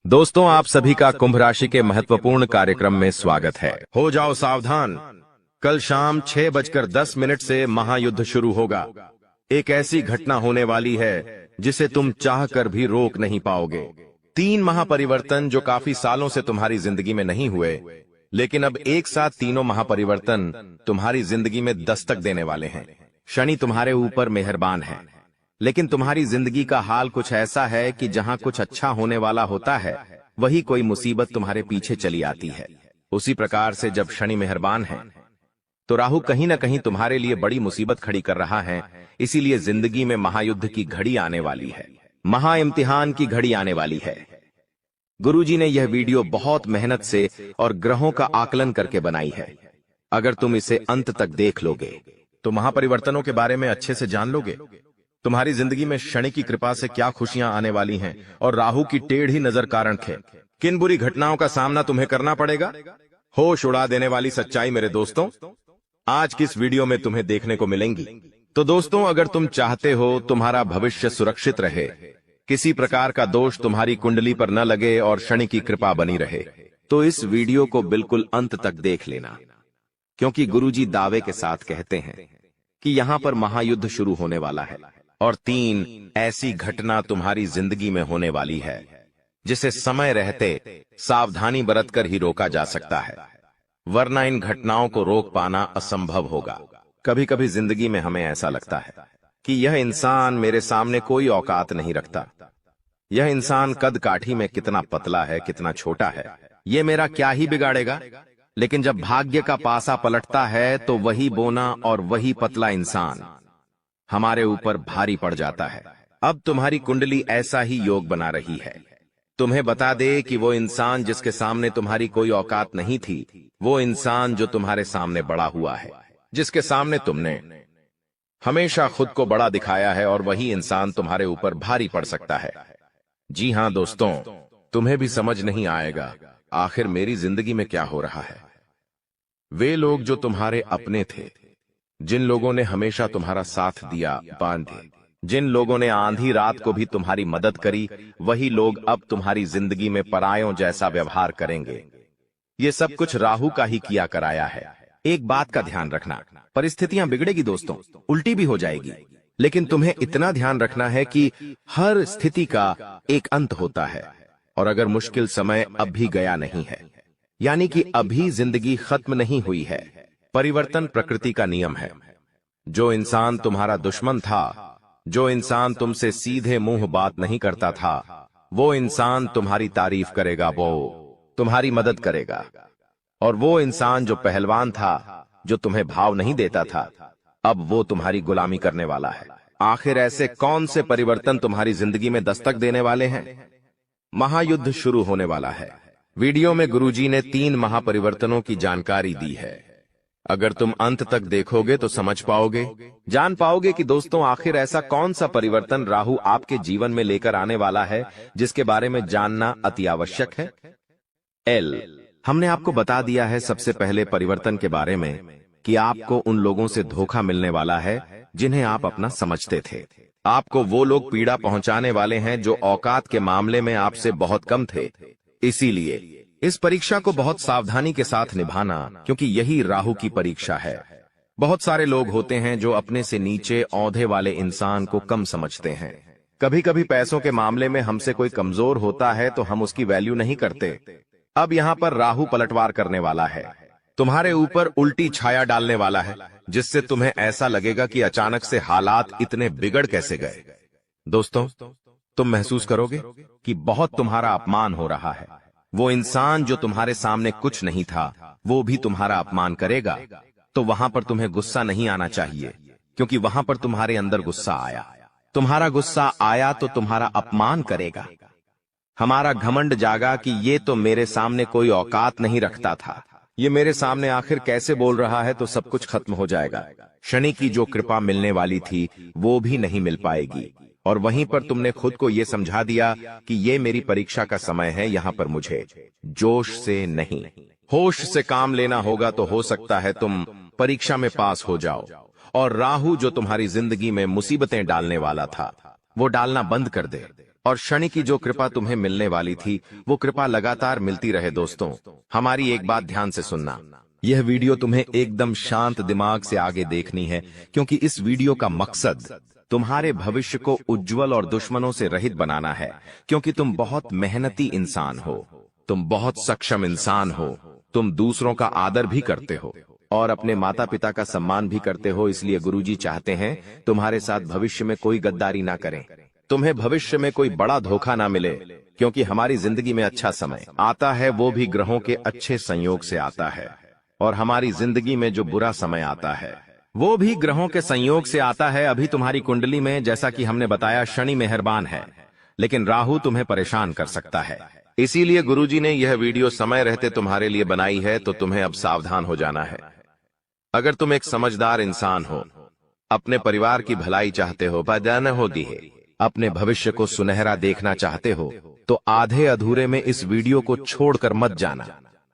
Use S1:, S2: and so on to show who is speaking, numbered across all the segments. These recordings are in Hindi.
S1: दोस्तों, आप सभी का कुंभ राशि के महत्वपूर्ण कार्यक्रम में स्वागत है। हो जाओ सावधान, कल शाम 6:10 से महायुद्ध शुरू होगा। एक ऐसी घटना होने वाली है जिसे तुम चाहकर भी रोक नहीं पाओगे। 3 महापरिवर्तन जो काफी सालों से तुम्हारी जिंदगी में नहीं हुए, लेकिन अब एक साथ तीनों महापरिवर्तन तुम्हारी जिंदगी में दस्तक देने वाले हैं। शनि तुम्हारे ऊपर मेहरबान है, लेकिन तुम्हारी जिंदगी का हाल कुछ ऐसा है कि जहां कुछ अच्छा होने वाला होता है, वही कोई मुसीबत तुम्हारे पीछे चली आती है। उसी प्रकार से जब शनि मेहरबान है, तो राहु कहीं न कहीं तुम्हारे लिए बड़ी मुसीबत खड़ी कर रहा है। इसीलिए जिंदगी में महायुद्ध की घड़ी आने वाली है, महा इम्तिहान की घड़ी आने वाली है। गुरुजी ने यह वीडियो बहुत मेहनत से और ग्रहों का आकलन करके बनाई है। अगर तुम इसे अंत तक देख लोगे तो महापरिवर्तनों के बारे में अच्छे से जान लोगे। तुम्हारी जिंदगी में शनि की कृपा से क्या खुशियां आने वाली हैं और राहु की टेढ़ी नजर कारण किन बुरी घटनाओं का सामना तुम्हें करना पड़ेगा। होश उड़ा देने वाली सच्चाई मेरे दोस्तों आज की इस वीडियो में तुम्हें देखने को मिलेंगी। तो दोस्तों, अगर तुम चाहते हो तुम्हारा भविष्य सुरक्षित रहे, किसी प्रकार का दोष तुम्हारी कुंडली पर न लगे और शनि की कृपा बनी रहे, तो इस वीडियो को बिल्कुल अंत तक देख लेना, क्योंकि गुरुजी दावे के साथ कहते हैं कि यहाँ पर महायुद्ध शुरू होने वाला है और 3 ऐसी घटना तुम्हारी जिंदगी में होने वाली है जिसे समय रहते सावधानी बरतकर ही रोका जा सकता है, वरना इन घटनाओं को रोक पाना असंभव होगा। कभी कभी जिंदगी में हमें ऐसा लगता है कि यह इंसान मेरे सामने कोई औकात नहीं रखता, यह इंसान कद काठी में कितना पतला है, कितना छोटा है, ये मेरा क्या ही बिगाड़ेगा। लेकिन जब भाग्य का पासा पलटता है तो वही बोना और वही पतला इंसान हमारे ऊपर भारी पड़ जाता है। अब तुम्हारी कुंडली ऐसा ही योग बना रही है। तुम्हें बता दे कि वो इंसान जिसके सामने तुम्हारी कोई औकात नहीं थी, वो इंसान जो तुम्हारे सामने बड़ा हुआ है, जिसके सामने तुमने हमेशा खुद को बड़ा दिखाया है, और वही इंसान तुम्हारे ऊपर भारी पड़ सकता है। जी हां दोस्तों, तुम्हें भी समझ नहीं आएगा आखिर मेरी जिंदगी में क्या हो रहा है। वे लोग जो तुम्हारे अपने थे, जिन लोगों ने हमेशा तुम्हारा साथ दिया, बांधे, जिन लोगों ने आंधी रात को भी तुम्हारी मदद करी, वही लोग अब तुम्हारी जिंदगी में परायों जैसा व्यवहार करेंगे। ये सब कुछ राहु का ही किया कराया है। एक बात का ध्यान रखना, परिस्थितियां बिगड़ेगी दोस्तों, उल्टी भी हो जाएगी, लेकिन तुम्हें इतना ध्यान रखना है कि हर स्थिति का एक अंत होता है, और अगर मुश्किल समय अब भी गया नहीं है, यानी कि अभी जिंदगी खत्म नहीं हुई है। परिवर्तन प्रकृति का नियम है। जो इंसान तुम्हारा दुश्मन था, जो इंसान तुमसे सीधे मुंह बात नहीं करता था, वो इंसान तुम्हारी तारीफ करेगा, वो तुम्हारी मदद करेगा। और वो इंसान जो पहलवान था, जो तुम्हें भाव नहीं देता था, अब वो तुम्हारी गुलामी करने वाला है। आखिर ऐसे कौन से परिवर्तन तुम्हारी जिंदगी में दस्तक देने वाले हैं? महायुद्ध शुरू होने वाला है। वीडियो में गुरुजी ने 3 महापरिवर्तनों की जानकारी दी है। अगर तुम अंत तक देखोगे तो समझ पाओगे, जान पाओगे कि दोस्तों आखिर ऐसा कौन सा परिवर्तन राहु आपके जीवन में लेकर आने वाला है, जिसके बारे में जानना अति आवश्यक है। हमने आपको बता दिया है सबसे पहले परिवर्तन के बारे में कि आपको उन लोगों से धोखा मिलने वाला है जिन्हें आप अपना समझते थे। आपको वो लोग पीड़ा पहुंचाने वाले हैं जो औकात के मामले में आपसे बहुत कम थे। इसीलिए इस परीक्षा को बहुत सावधानी के साथ निभाना, क्योंकि यही राहु की परीक्षा है। बहुत सारे लोग होते हैं जो अपने से नीचे औंधे वाले इंसान को कम समझते हैं। कभी कभी पैसों के मामले में हमसे कोई कमजोर होता है तो हम उसकी वैल्यू नहीं करते। अब यहाँ पर राहु पलटवार करने वाला है, तुम्हारे ऊपर उल्टी छाया डालने वाला है, जिससे तुम्हें ऐसा लगेगा कि अचानक से हालात इतने बिगड़ कैसे गए। दोस्तों, तुम महसूस करोगे कि बहुत तुम्हारा अपमान हो रहा है। वो इंसान जो तुम्हारे सामने कुछ नहीं था, वो भी तुम्हारा अपमान करेगा। तो वहां पर तुम्हें गुस्सा नहीं आना चाहिए, क्योंकि वहां पर तुम्हारे अंदर गुस्सा आया। तुम्हारा गुस्सा आया तो तुम्हारा अपमान करेगा। हमारा घमंड जागा कि ये तो मेरे सामने कोई औकात नहीं रखता था, ये मेरे सामने आखिर कैसे बोल रहा है, तो सब कुछ खत्म हो जाएगा। शनि की जो कृपा मिलने वाली थी वो भी नहीं मिल पाएगी, और वहीं पर तुमने खुद को ये समझा दिया कि ये मेरी परीक्षा का समय है, यहाँ पर मुझे जोश से नहीं होश से काम लेना होगा। तो हो सकता है तुम परीक्षा में पास हो जाओ, और राहु जो तुम्हारी जिंदगी में मुसीबतें डालने वाला था, वो डालना बंद कर दे। और शनि की जो कृपा तुम्हें मिलने वाली थी वो कृपा लगातार मिलती रहे। दोस्तों, हमारी एक बात ध्यान से सुनना। यह वीडियो तुम्हें एकदम शांत दिमाग से आगे देखनी है, क्योंकि इस वीडियो का मकसद तुम्हारे भविष्य को उज्जवल और दुश्मनों से रहित बनाना है। क्योंकि तुम बहुत मेहनती इंसान हो, तुम बहुत सक्षम इंसान हो, तुम दूसरों का आदर भी करते हो और अपने माता पिता का सम्मान भी करते हो। इसलिए गुरुजी चाहते हैं तुम्हारे साथ भविष्य में कोई गद्दारी ना करें, तुम्हें भविष्य में कोई बड़ा धोखा ना मिले। क्योंकि हमारी जिंदगी में अच्छा समय आता है वो भी ग्रहों के अच्छे संयोग से आता है, और हमारी जिंदगी में जो बुरा समय आता है वो भी ग्रहों के संयोग से आता है। अभी तुम्हारी कुंडली में, जैसा कि हमने बताया, शनि मेहरबान है, लेकिन राहु तुम्हें परेशान कर सकता है। इसीलिए गुरुजी ने यह वीडियो समय रहते तुम्हारे लिए बनाई है, तो तुम्हें अब सावधान हो जाना है। अगर तुम एक समझदार इंसान हो, अपने परिवार की भलाई चाहते हो, पैदा होती है, अपने भविष्य को सुनहरा देखना चाहते हो, तो आधे अधूरे में इस वीडियो को छोड़कर मत जाना।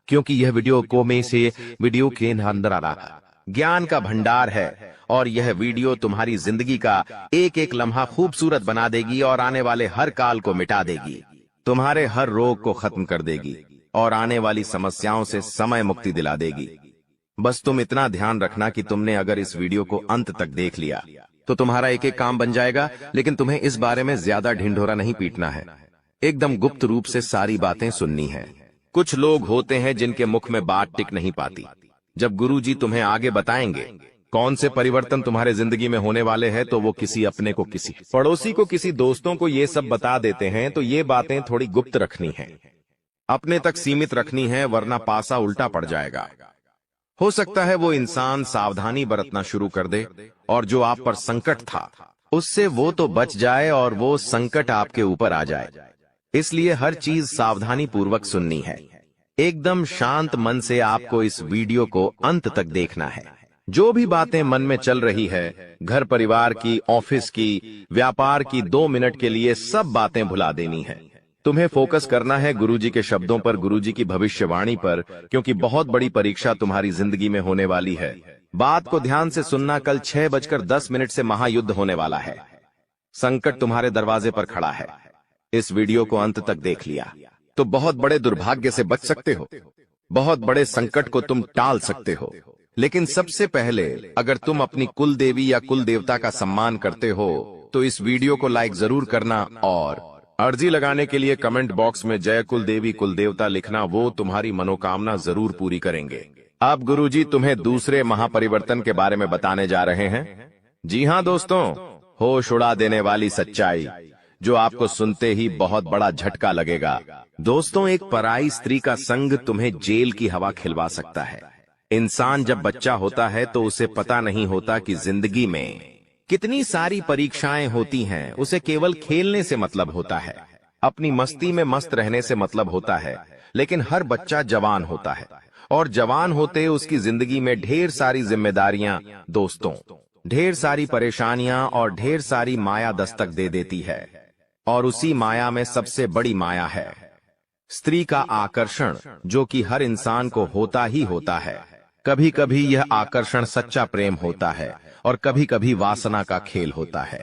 S1: क्योंकि यह वीडियो वीडियो के अंदर आ रहा ज्ञान का भंडार है, और यह वीडियो तुम्हारी जिंदगी का एक एक लम्हा खूबसूरत बना देगी और आने वाले हर काल को मिटा देगी, तुम्हारे हर रोग को खत्म कर देगी और आने वाली समस्याओं से समय मुक्ति दिला देगी। बस तुम इतना ध्यान रखना कि तुमने अगर इस वीडियो को अंत तक देख लिया तो तुम्हारा एक एक काम बन जाएगा। लेकिन तुम्हें इस बारे में ज्यादा ढिंढोरा नहीं पीटना है, एकदम गुप्त रूप से सारी बातें सुननी है। कुछ लोग होते हैं जिनके मुख में बात टिक नहीं पाती। जब गुरुजी तुम्हें आगे बताएंगे कौन से परिवर्तन तुम्हारे जिंदगी में होने वाले हैं, तो वो किसी अपने को, किसी पड़ोसी को, किसी दोस्तों को ये सब बता देते हैं। तो ये बातें थोड़ी गुप्त रखनी है, अपने तक सीमित रखनी है, वरना पासा उल्टा पड़ जाएगा। हो सकता है वो इंसान सावधानी बरतना शुरू कर दे और जो आप पर संकट था उससे वो तो बच जाए और वो संकट आपके ऊपर आ जाए। इसलिए हर चीज सावधानी पूर्वक सुननी है। एकदम शांत मन से आपको इस वीडियो को अंत तक देखना है। जो भी बातें मन में चल रही है, घर परिवार की, ऑफिस की, व्यापार की, 2 मिनट के लिए सब बातें भुला देनी है। तुम्हें फोकस करना है गुरुजी के शब्दों पर, गुरुजी की भविष्यवाणी पर, क्योंकि बहुत बड़ी परीक्षा तुम्हारी जिंदगी में होने वाली है। बात को ध्यान से सुनना। कल 6:10 से महायुद्ध होने वाला है। संकट तुम्हारे दरवाजे पर खड़ा है। इस वीडियो को अंत तक देख लिया तो बहुत बड़े दुर्भाग्य से बच सकते हो, बहुत बड़े संकट को तुम टाल सकते हो। लेकिन सबसे पहले, अगर तुम अपनी कुल देवी या कुल देवता का सम्मान करते हो तो इस वीडियो को लाइक जरूर करना, और अर्जी लगाने के लिए कमेंट बॉक्स में जय कुल देवी कुल देवता लिखना। वो तुम्हारी मनोकामना जरूर पूरी करेंगे। अब गुरुजी तुम्हें दूसरे महापरिवर्तन के बारे में बताने जा रहे हैं। जी हाँ दोस्तों, होश उड़ा देने वाली सच्चाई जो आपको सुनते ही बहुत बड़ा झटका लगेगा। दोस्तों, एक पराई स्त्री का संग तुम्हें जेल की हवा खिलवा सकता है। इंसान जब बच्चा होता है तो उसे पता नहीं होता कि जिंदगी में कितनी सारी परीक्षाएं होती हैं। उसे केवल खेलने से मतलब होता है, अपनी मस्ती में मस्त रहने से मतलब होता है। लेकिन हर बच्चा जवान होता है, और जवान होते उसकी जिंदगी में ढेर सारी जिम्मेदारियां, दोस्तों, ढेर सारी परेशानियां और ढेर सारी माया दस्तक दे देती है। और उसी माया में सबसे बड़ी माया है स्त्री का आकर्षण, जो कि हर इंसान को होता ही होता है। कभी कभी यह आकर्षण सच्चा प्रेम होता है और कभी कभी वासना का खेल होता है।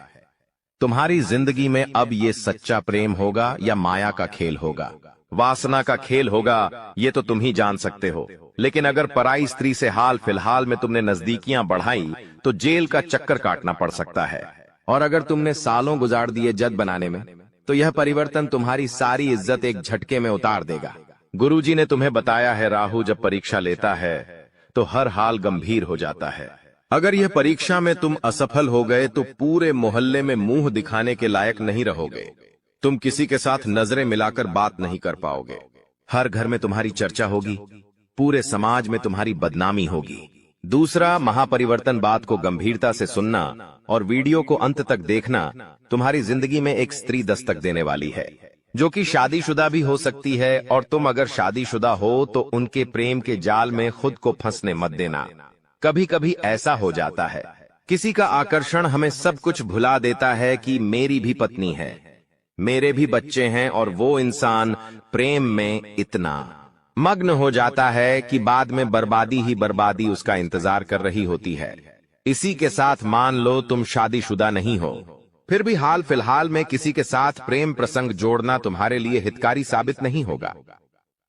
S1: तुम्हारी जिंदगी में अब ये सच्चा प्रेम होगा या माया का खेल होगा, वासना का खेल होगा, ये तो तुम ही जान सकते हो। लेकिन अगर पराई स्त्री से हाल फिलहाल में तुमने नजदीकियां बढ़ाई तो जेल का चक्कर काटना पड़ सकता है। और अगर तुमने सालों गुजार दिए जद बनाने में, तो यह परिवर्तन तुम्हारी सारी इज्जत एक झटके में उतार देगा। गुरुजी ने तुम्हें बताया है, राहु जब परीक्षा लेता है तो हर हाल गंभीर हो जाता है। अगर यह परीक्षा में तुम असफल हो गए तो पूरे मोहल्ले में मुंह दिखाने के लायक नहीं रहोगे। तुम किसी के साथ नजरें मिलाकर बात नहीं कर पाओगे। हर घर में तुम्हारी चर्चा होगी, पूरे समाज में तुम्हारी बदनामी होगी। दूसरा महापरिवर्तन, बात को गंभीरता से सुनना और वीडियो को अंत तक देखना। तुम्हारी जिंदगी में एक स्त्री दस्तक देने वाली है, जो कि शादीशुदा भी हो सकती है। और तुम अगर शादीशुदा हो तो उनके प्रेम के जाल में खुद को फंसने मत देना। कभी कभी ऐसा हो जाता है, किसी का आकर्षण हमें सब कुछ भुला देता है कि मेरी भी पत्नी है, मेरे भी बच्चे हैं, और वो इंसान प्रेम में इतना मग्न हो जाता है कि बाद में बर्बादी ही बर्बादी उसका इंतजार कर रही होती है। इसी के साथ मान लो तुम शादीशुदा नहीं हो फिर भी हाल फिलहाल में किसी के साथ प्रेम प्रसंग जोड़ना तुम्हारे लिए हितकारी साबित नहीं होगा।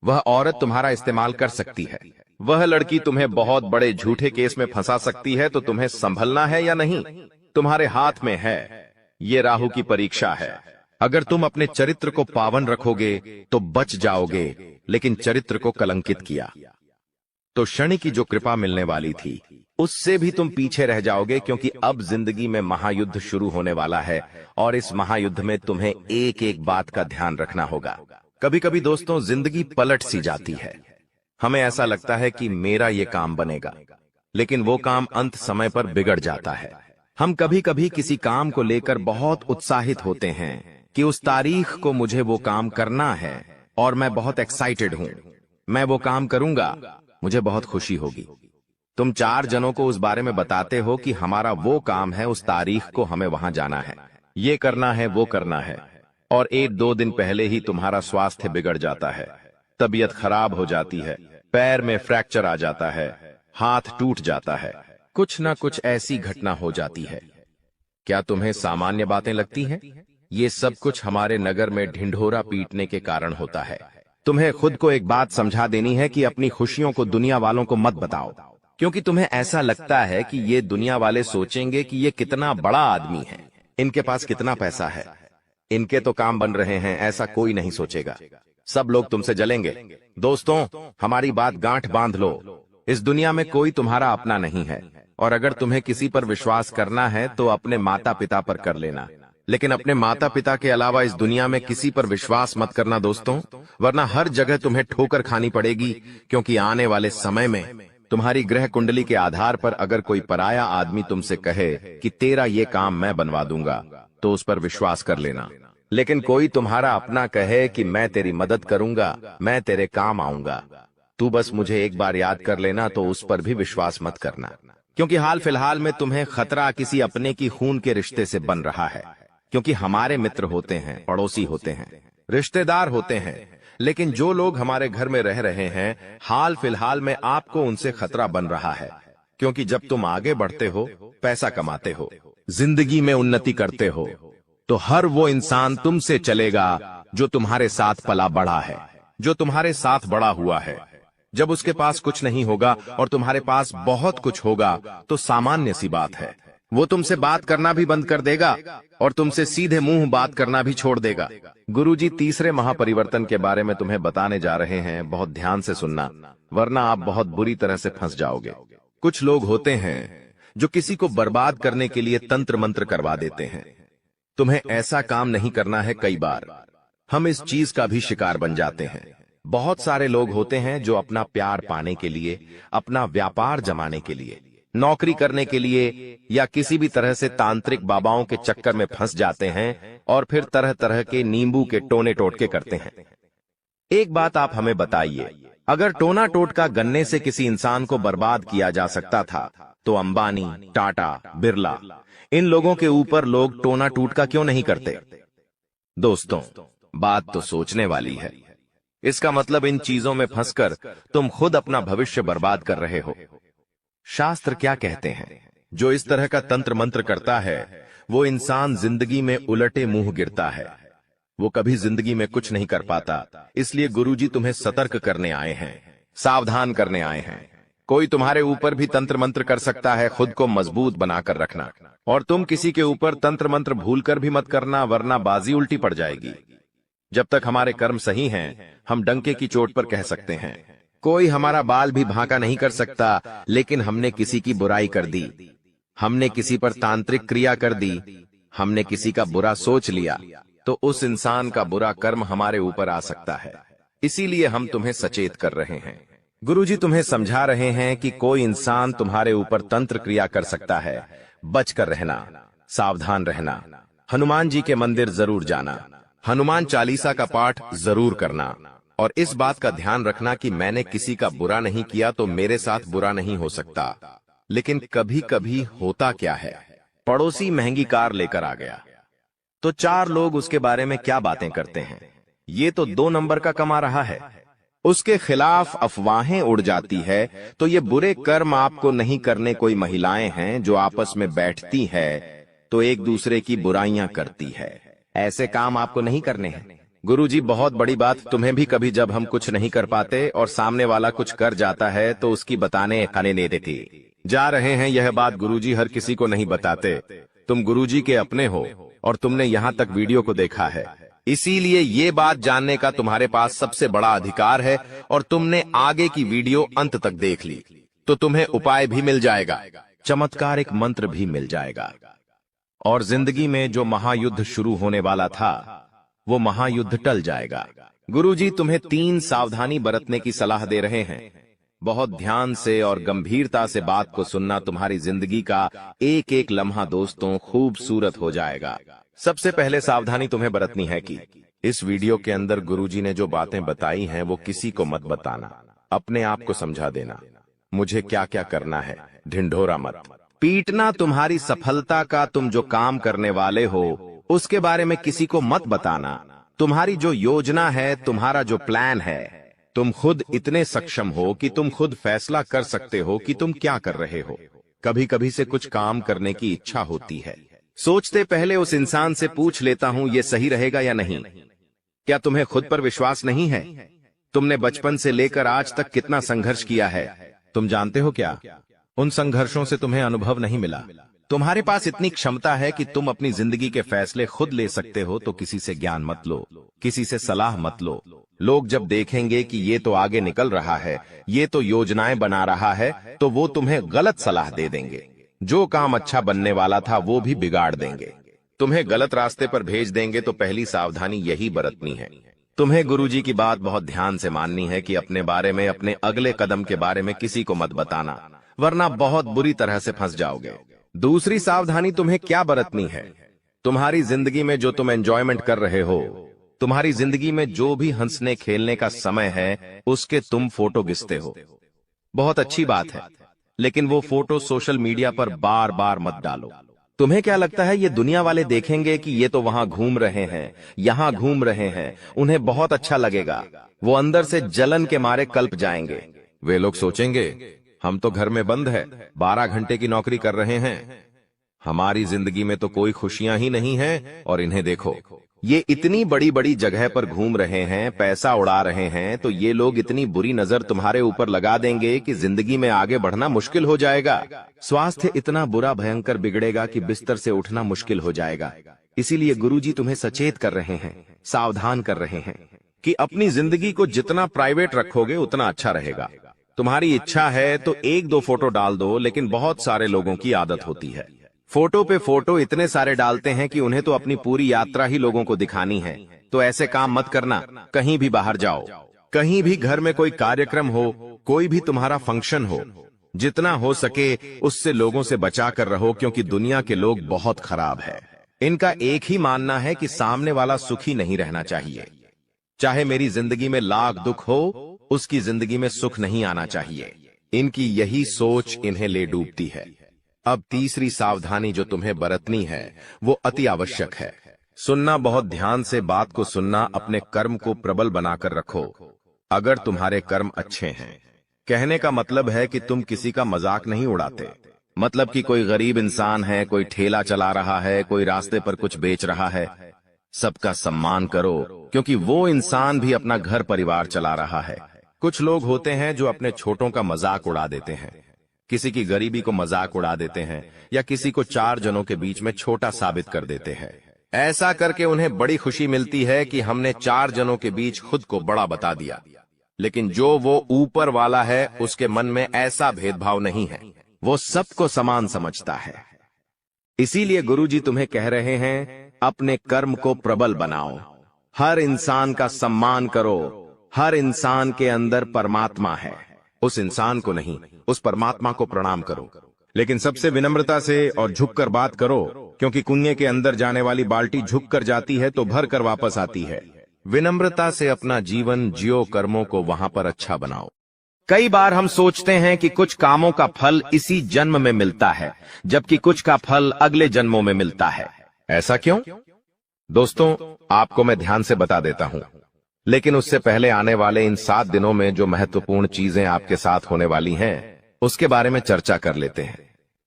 S1: वह औरत तुम्हारा इस्तेमाल कर सकती है, वह लड़की तुम्हें बहुत बड़े झूठे केस में फंसा सकती है, तो तुम्हें संभलना है या नहीं, तुम्हारे हाथ में है। ये राहु की परीक्षा है। अगर तुम अपने चरित्र को पावन रखोगे तो बच जाओगे, लेकिन चरित्र को कलंकित किया तो शनि की जो कृपा मिलने वाली थी उससे भी तुम पीछे रह जाओगे, क्योंकि अब जिंदगी में महायुद्ध शुरू होने वाला है और इस महायुद्ध में तुम्हें एक एक बात का ध्यान रखना होगा। कभी कभी दोस्तों जिंदगी पलट सी जाती है। हमें ऐसा लगता है कि मेरा ये काम बनेगा, लेकिन वो काम अंत समय पर बिगड़ जाता है। हम कभी कभी किसी काम को लेकर बहुत उत्साहित होते हैं कि उस तारीख को मुझे वो काम करना है और मैं बहुत एक्साइटेड हूं, मैं वो काम करूंगा, मुझे बहुत खुशी होगी। तुम 4 जनों को उस बारे में बताते हो कि हमारा वो काम है, उस तारीख को हमें वहां जाना है, ये करना है, वो करना है, और 1-2 दिन पहले ही तुम्हारा स्वास्थ्य बिगड़ जाता है, तबीयत खराब हो जाती है, पैर में फ्रैक्चर आ जाता है, हाथ टूट जाता है, कुछ ना कुछ ऐसी घटना हो जाती है। क्या तुम्हें सामान्य बातें लगती हैं? ये सब कुछ हमारे नगर में ढिंढोरा पीटने के कारण होता है। तुम्हें खुद को एक बात समझा देनी है कि अपनी खुशियों को दुनिया वालों को मत बताओ, क्योंकि तुम्हें ऐसा लगता है कि ये दुनिया वाले सोचेंगे कि ये कितना बड़ा आदमी है, इनके पास कितना पैसा है, इनके तो काम बन रहे हैं। ऐसा कोई नहीं सोचेगा, सब लोग तुमसे जलेंगे। दोस्तों, हमारी बात गांठ बांध लो, इस दुनिया में कोई तुम्हारा अपना नहीं है, और अगर तुम्हें किसी पर विश्वास करना है तो अपने माता पिता पर कर लेना, लेकिन अपने माता पिता के अलावा इस दुनिया में किसी पर विश्वास मत करना दोस्तों, वरना हर जगह तुम्हें ठोकर खानी पड़ेगी। क्योंकि आने वाले समय में तुम्हारी ग्रह कुंडली के आधार पर अगर कोई पराया आदमी तुमसे कहे कि तेरा ये काम मैं बनवा दूंगा, तो उस पर विश्वास कर लेना। लेकिन कोई तुम्हारा अपना कहे कि मैं तेरी मदद करूंगा, मैं तेरे काम आऊंगा, तू बस मुझे एक बार याद कर लेना, तो उस पर भी विश्वास मत करना। क्योंकि हाल फिलहाल में तुम्हें खतरा किसी अपने की खून के रिश्ते से बन रहा है। क्योंकि हमारे मित्र होते हैं, पड़ोसी होते हैं, रिश्तेदार होते हैं, लेकिन जो लोग हमारे घर में रह रहे हैं, हाल फिलहाल में आपको उनसे खतरा बन रहा है। क्योंकि जब तुम आगे बढ़ते हो, पैसा कमाते हो, जिंदगी में उन्नति करते हो, तो हर वो इंसान तुमसे चलेगा जो तुम्हारे साथ पला बढ़ा है, जो तुम्हारे साथ बड़ा हुआ है। जब उसके पास कुछ नहीं होगा और तुम्हारे पास बहुत कुछ होगा, तो सामान्य सी बात है, वो तुमसे बात करना भी बंद कर देगा और तुमसे सीधे मुंह बात करना भी छोड़ देगा। गुरुजी तीसरे महापरिवर्तन के बारे में तुम्हें बताने जा रहे हैं, बहुत ध्यान से सुनना, वरना आप बहुत बुरी तरह से फंस जाओगे। कुछ लोग होते हैं जो किसी को बर्बाद करने के लिए तंत्र मंत्र करवा देते हैं। तुम्हें ऐसा काम नहीं करना है। कई बार हम इस चीज का भी शिकार बन जाते हैं। बहुत सारे लोग होते हैं जो अपना प्यार पाने के लिए, अपना व्यापार जमाने के लिए, नौकरी करने के लिए या किसी भी तरह से तांत्रिक बाबाओं के चक्कर में फंस जाते हैं और फिर तरह तरह के नींबू के टोने टोटके करते हैं। एक बात आप हमें बताइए, अगर टोना टोटका गन्ने से किसी इंसान को बर्बाद किया जा सकता था, तो अंबानी, टाटा, बिरला, इन लोगों के ऊपर लोग टोना टोटका क्यों नहीं करते? दोस्तों, बात तो सोचने वाली है। इसका मतलब इन चीजों में फंसकर तुम खुद अपना भविष्य बर्बाद कर रहे हो। शास्त्र क्या कहते हैं? जो इस तरह का तंत्र मंत्र करता है, वो इंसान जिंदगी में उलटे मुंह गिरता है, वो कभी जिंदगी में कुछ नहीं कर पाता। इसलिए गुरुजी तुम्हें सतर्क करने आए हैं, सावधान करने आए हैं। कोई तुम्हारे ऊपर भी तंत्र मंत्र कर सकता है, खुद को मजबूत बनाकर रखना। और तुम किसी के ऊपर तंत्र मंत्र भूलकर भी मत करना, वरना बाजी उल्टी पड़ जाएगी। जब तक हमारे कर्म सही हैं, हम डंके की चोट पर कह सकते हैं, कोई हमारा बाल भी भांका नहीं कर सकता। लेकिन हमने किसी की बुराई कर दी, हमने किसी पर तांत्रिक क्रिया कर दी, हमने किसी का बुरा सोच लिया, तो उस इंसान का बुरा कर्म हमारे ऊपर आ सकता है। इसीलिए हम तुम्हें सचेत कर रहे हैं। गुरुजी तुम्हें समझा रहे हैं कि कोई इंसान तुम्हारे ऊपर तंत्र क्रिया कर सकता है। बचकर रहना, सावधान रहना। हनुमान जी के मंदिर जरूर जाना, हनुमान चालीसा का पाठ जरूर करना, और इस बात का ध्यान रखना कि मैंने किसी का बुरा नहीं किया तो मेरे साथ बुरा नहीं हो सकता। लेकिन कभी कभी होता क्या है, पड़ोसी महंगी कार लेकर आ गया, तो 4 लोग उसके बारे में क्या बातें करते हैं, ये तो 2 नंबर का कमा रहा है। उसके खिलाफ अफवाहें उड़ जाती है, तो ये बुरे कर्म आपको नहीं करने। कोई महिलाएं हैं जो आपस में बैठती है तो एक दूसरे की बुराइयां करती है। ऐसे काम आपको नहीं करने हैं। गुरुजी, बहुत बड़ी बात तुम्हें भी कभी जब हम कुछ नहीं कर पाते और सामने वाला कुछ कर जाता है तो उसकी बताने खाने नहीं देती। जा रहे हैं यह बात गुरुजी हर किसी को नहीं बताते। तुम गुरुजी के अपने हो और तुमने यहाँ तक वीडियो को देखा है, इसीलिए ये बात जानने का तुम्हारे पास सबसे बड़ा अधिकार है। और तुमने आगे की वीडियो अंत तक देख ली तो तुम्हें उपाय भी मिल जाएगा, चमत्कारिक मंत्र भी मिल जाएगा। और जिंदगी में जो महायुद्ध शुरू होने वाला था वो महायुद्ध टल जाएगा। गुरुजी तुम्हें 3 सावधानी बरतने की सलाह दे रहे हैं। बहुत ध्यान से और गंभीरता से बात को सुनना, तुम्हारी जिंदगी का एक एक लम्हा दोस्तों खूबसूरत हो जाएगा। सबसे पहले सावधानी तुम्हें बरतनी है कि इस वीडियो के अंदर गुरुजी ने जो बातें बताई हैं वो किसी को मत बताना, अपने आप को समझा देना। मुझे क्या क्या करना है, ढिंढोरा मत पीटना। तुम्हारी सफलता का तुम जो काम करने वाले हो उसके बारे में किसी को मत बताना। तुम्हारी जो योजना है, तुम्हारा जो प्लान है, तुम खुद इतने सक्षम हो कि तुम खुद फैसला कर सकते हो कि तुम क्या कर रहे हो। कभी कभी से कुछ काम करने की इच्छा होती है, सोचते पहले उस इंसान से पूछ लेता हूं ये सही रहेगा या नहीं। क्या तुम्हें खुद पर विश्वास नहीं है? तुमने बचपन से लेकर आज तक कितना संघर्ष किया है, तुम जानते हो क्या? उन संघर्षों से तुम्हें अनुभव नहीं मिला। तुम्हारे पास इतनी क्षमता है कि तुम अपनी जिंदगी के फैसले खुद ले सकते हो, तो किसी से ज्ञान मत लो, किसी से सलाह मत लो। लोग जब देखेंगे कि ये तो आगे निकल रहा है, ये तो योजनाएं बना रहा है, तो वो तुम्हें गलत सलाह दे देंगे। जो काम अच्छा बनने वाला था वो भी बिगाड़ देंगे, तुम्हें गलत रास्ते पर भेज देंगे। तो पहली सावधानी यही बरतनी है। तुम्हें गुरुजी की बात बहुत ध्यान से माननी है कि अपने बारे में, अपने अगले कदम के बारे में किसी को मत बताना, वरना बहुत बुरी तरह से फंस जाओगे। दूसरी सावधानी तुम्हें क्या बरतनी है? तुम्हारी जिंदगी में जो तुम एंजॉयमेंट कर रहे हो, तुम्हारी जिंदगी में जो भी हंसने खेलने का समय है, उसके तुम फोटो खींचते हो। बहुत अच्छी बात है, लेकिन वो फोटो सोशल मीडिया पर बार बार मत डालो। तुम्हें क्या लगता है ये दुनिया वाले देखेंगे कि ये तो वहां घूम रहे हैं, यहां घूम रहे हैं, उन्हें बहुत अच्छा लगेगा। वो अंदर से जलन के मारे कल्प जाएंगे। वे लोग सोचेंगे हम तो घर में बंद है, 12 घंटे की नौकरी कर रहे हैं, हमारी जिंदगी में तो कोई खुशियां ही नहीं है। और इन्हें देखो, ये इतनी बड़ी बड़ी जगह पर घूम रहे हैं, पैसा उड़ा रहे हैं, तो ये लोग इतनी बुरी नजर तुम्हारे ऊपर लगा देंगे कि जिंदगी में आगे बढ़ना मुश्किल हो जाएगा। स्वास्थ्य इतना बुरा भयंकर बिगड़ेगा कि बिस्तर से उठना मुश्किल हो जाएगा। इसीलिए गुरुजी तुम्हें सचेत कर रहे हैं, सावधान कर रहे हैं कि अपनी जिंदगी को जितना प्राइवेट रखोगे उतना अच्छा रहेगा। तुम्हारी इच्छा है तो 1-2 फोटो डाल दो, लेकिन बहुत सारे लोगों की आदत होती है, फोटो पे फोटो इतने सारे डालते हैं कि उन्हें तो अपनी पूरी यात्रा ही लोगों को दिखानी है। तो ऐसे काम मत करना। कहीं भी बाहर जाओ, कहीं भी घर में कोई कार्यक्रम हो, कोई भी तुम्हारा फंक्शन हो, जितना हो सके उससे लोगों से बचा कर रहो, क्योंकि दुनिया के लोग बहुत खराब है। इनका एक ही मानना है कि सामने वाला सुखी नहीं रहना चाहिए। चाहे मेरी जिंदगी में लाख दुख हो, उसकी जिंदगी में सुख नहीं आना चाहिए। इनकी यही सोच इन्हें ले डूबती है। अब तीसरी सावधानी जो तुम्हें बरतनी है वो अति आवश्यक है। सुनना, बहुत ध्यान से बात को सुनना। अपने कर्म को प्रबल बनाकर रखो। अगर तुम्हारे कर्म अच्छे हैं, कहने का मतलब है कि तुम किसी का मजाक नहीं उड़ाते। मतलब कि कोई गरीब इंसान है, कोई ठेला चला रहा है, कोई रास्ते पर कुछ बेच रहा है, सबका सम्मान करो, क्योंकि वो इंसान भी अपना घर परिवार चला रहा है। कुछ लोग होते हैं जो अपने छोटों का मजाक उड़ा देते हैं, किसी की गरीबी को मजाक उड़ा देते हैं, या किसी को 4 जनों के बीच में छोटा साबित कर देते हैं। ऐसा करके उन्हें बड़ी खुशी मिलती है कि हमने 4 जनों के बीच खुद को बड़ा बता दिया। लेकिन जो वो ऊपर वाला है, उसके मन में ऐसा भेदभाव नहीं है, वो सबको समान समझता है। इसीलिए गुरुजी तुम्हें कह रहे हैं, अपने कर्म को प्रबल बनाओ, हर इंसान का सम्मान करो। हर इंसान के अंदर परमात्मा है, उस इंसान को नहीं, उस परमात्मा को प्रणाम करो। लेकिन सबसे विनम्रता से और झुककर बात करो, क्योंकि कुएं के अंदर जाने वाली बाल्टी झुककर जाती है तो भर कर वापस आती है। विनम्रता से अपना जीवन जियो, कर्मों को वहां पर अच्छा बनाओ। कई बार हम सोचते हैं कि कुछ कामों का फल इसी जन्म में मिलता है, जबकि कुछ का फल अगले जन्मों में मिलता है। ऐसा क्यों? दोस्तों, आपको मैं ध्यान से बता देता हूं, लेकिन उससे पहले आने वाले इन 7 दिनों में जो महत्वपूर्ण चीजें आपके साथ होने वाली हैं, उसके बारे में चर्चा कर लेते हैं।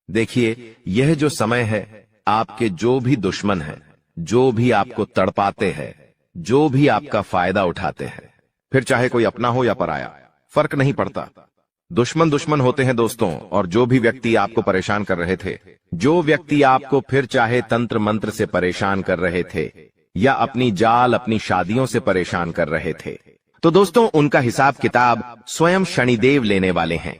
S1: देखिए, यह जो समय है, आपके जो भी दुश्मन हैं, जो भी आपको तड़पाते हैं, जो भी आपका फायदा उठाते हैं, फिर चाहे कोई अपना हो या पराया, फर्क नहीं पड़ता। दुश्मन दुश्मन होते हैं दोस्तों। और जो भी व्यक्ति आपको परेशान कर रहे थे, जो व्यक्ति आपको फिर चाहे तंत्र मंत्र से परेशान कर रहे थे या अपनी जाल अपनी शादियों से परेशान कर रहे थे, तो दोस्तों उनका हिसाब किताब स्वयं शनिदेव लेने वाले हैं।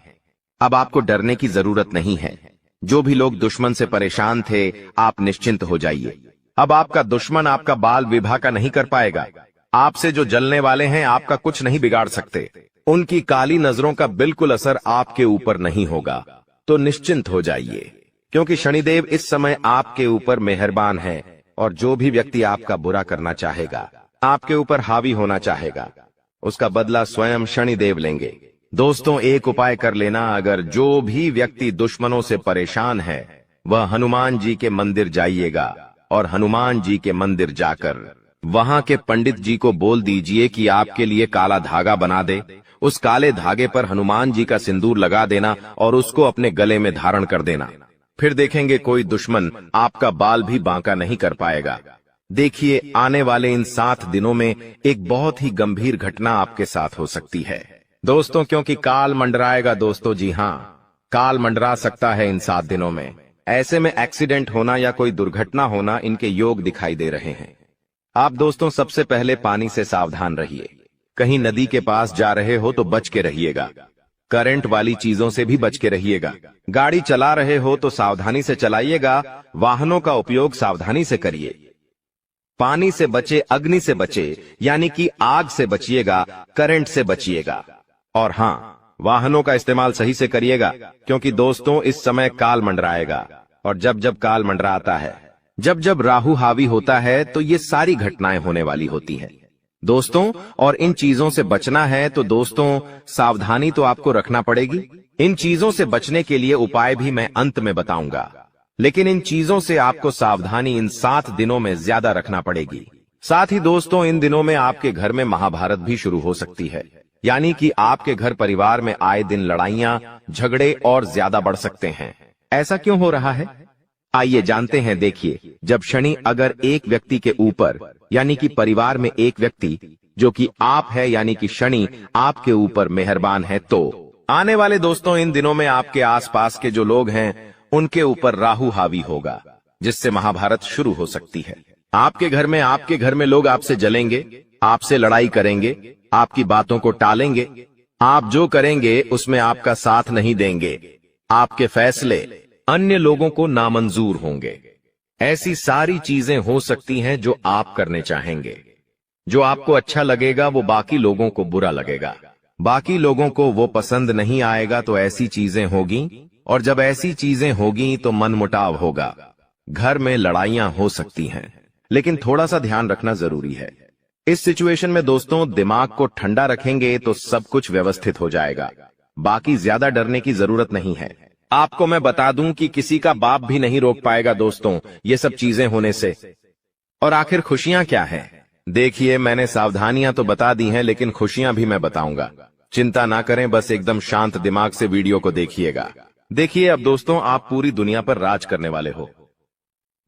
S1: अब आपको डरने की जरूरत नहीं है। जो भी लोग दुश्मन से परेशान थे, आप निश्चिंत हो जाइए। अब आपका दुश्मन आपका बाल विवाह का नहीं कर पाएगा। आपसे जो जलने वाले हैं आपका कुछ नहीं बिगाड़ सकते। उनकी काली नजरों का बिल्कुल असर आपके ऊपर नहीं होगा। तो निश्चिंत हो जाइए, क्योंकि शनिदेव इस समय आपके ऊपर मेहरबान है और जो भी व्यक्ति आपका बुरा करना चाहेगा, आपके ऊपर हावी होना चाहेगा, उसका बदला स्वयं शनिदेव लेंगे। दोस्तों एक उपाय कर लेना, अगर जो भी व्यक्ति दुश्मनों से परेशान है वह हनुमान जी के मंदिर जाइएगा और हनुमान जी के मंदिर जाकर वहां के पंडित जी को बोल दीजिए कि आपके लिए काला धागा बना दे। उस काले धागे पर हनुमान जी का सिंदूर लगा देना और उसको अपने गले में धारण कर देना। फिर देखेंगे कोई दुश्मन आपका बाल भी बांका नहीं कर पाएगा। देखिए आने वाले इन 7 दिनों में एक बहुत ही गंभीर घटना आपके साथ हो सकती है दोस्तों, क्योंकि काल मंडराएगा दोस्तों। जी हाँ, काल मंडरा सकता है इन 7 दिनों में। ऐसे में एक्सीडेंट होना या कोई दुर्घटना होना इनके योग दिखाई दे रहे हैं। आप दोस्तों सबसे पहले पानी से सावधान रहिए। कहीं नदी के पास जा रहे हो तो बच के रहिएगा। करंट वाली चीजों से भी बच के रहिएगा। गाड़ी चला रहे हो तो सावधानी से चलाइएगा। वाहनों का उपयोग सावधानी से करिए। पानी से बचे, अग्नि से बचे, यानी कि आग से बचिएगा, करंट से बचिएगा। और हाँ, वाहनों का इस्तेमाल सही से करिएगा, क्योंकि दोस्तों इस समय काल मंडराएगा। और जब जब काल मंडराता है, जब जब राहु हावी होता है, तो ये सारी घटनाएं होने वाली होती हैं दोस्तों। और इन चीजों से बचना है तो दोस्तों सावधानी तो आपको रखना पड़ेगी। इन चीजों से बचने के लिए उपाय भी मैं अंत में बताऊंगा, लेकिन इन चीजों से आपको सावधानी इन 7 दिनों में ज्यादा रखना पड़ेगी। साथ ही दोस्तों इन दिनों में आपके घर में महाभारत भी शुरू हो सकती है, यानी कि आपके घर परिवार में आए दिन लड़ाइयां, झगड़े और ज्यादा बढ़ सकते हैं। ऐसा क्यों हो रहा है, आइए जानते हैं। देखिए, जब शनि अगर एक व्यक्ति के ऊपर, यानी कि परिवार में एक व्यक्ति जो कि आप है, यानी कि शनि आपके ऊपर मेहरबान है, तो आने वाले दोस्तों इन दिनों में आपके आसपास के जो लोग हैं उनके ऊपर राहु हावी होगा, जिससे महाभारत शुरू हो सकती है। आपके घर में लोग आपसे जलेंगे, आपसे लड़ाई करेंगे, आपकी बातों को टालेंगे। आप जो करेंगे उसमें आपका साथ नहीं देंगे। आपके फैसले अन्य लोगों को नामंजूर होंगे। ऐसी सारी चीजें हो सकती हैं जो आप करने चाहेंगे। जो आपको अच्छा लगेगा वो बाकी लोगों को बुरा लगेगा, बाकी लोगों को वो पसंद नहीं आएगा। तो ऐसी चीजें होगी, और जब ऐसी चीजें होगी तो मनमुटाव होगा, घर में लड़ाइयां हो सकती हैं। लेकिन थोड़ा सा ध्यान रखना जरूरी है। इस सिचुएशन में दोस्तों दिमाग को ठंडा रखेंगे तो सब कुछ व्यवस्थित हो जाएगा। बाकी ज्यादा डरने की जरूरत नहीं है। आपको मैं बता दूं कि किसी का बाप भी नहीं रोक पाएगा दोस्तों ये सब चीजें होने से। और आखिर खुशियां क्या है? देखिए, मैंने सावधानियां तो बता दी हैं, लेकिन खुशियां भी मैं बताऊंगा। चिंता ना करें, बस एकदम शांत दिमाग से वीडियो को देखिएगा। देखिए, अब दोस्तों आप पूरी दुनिया पर राज करने वाले हो।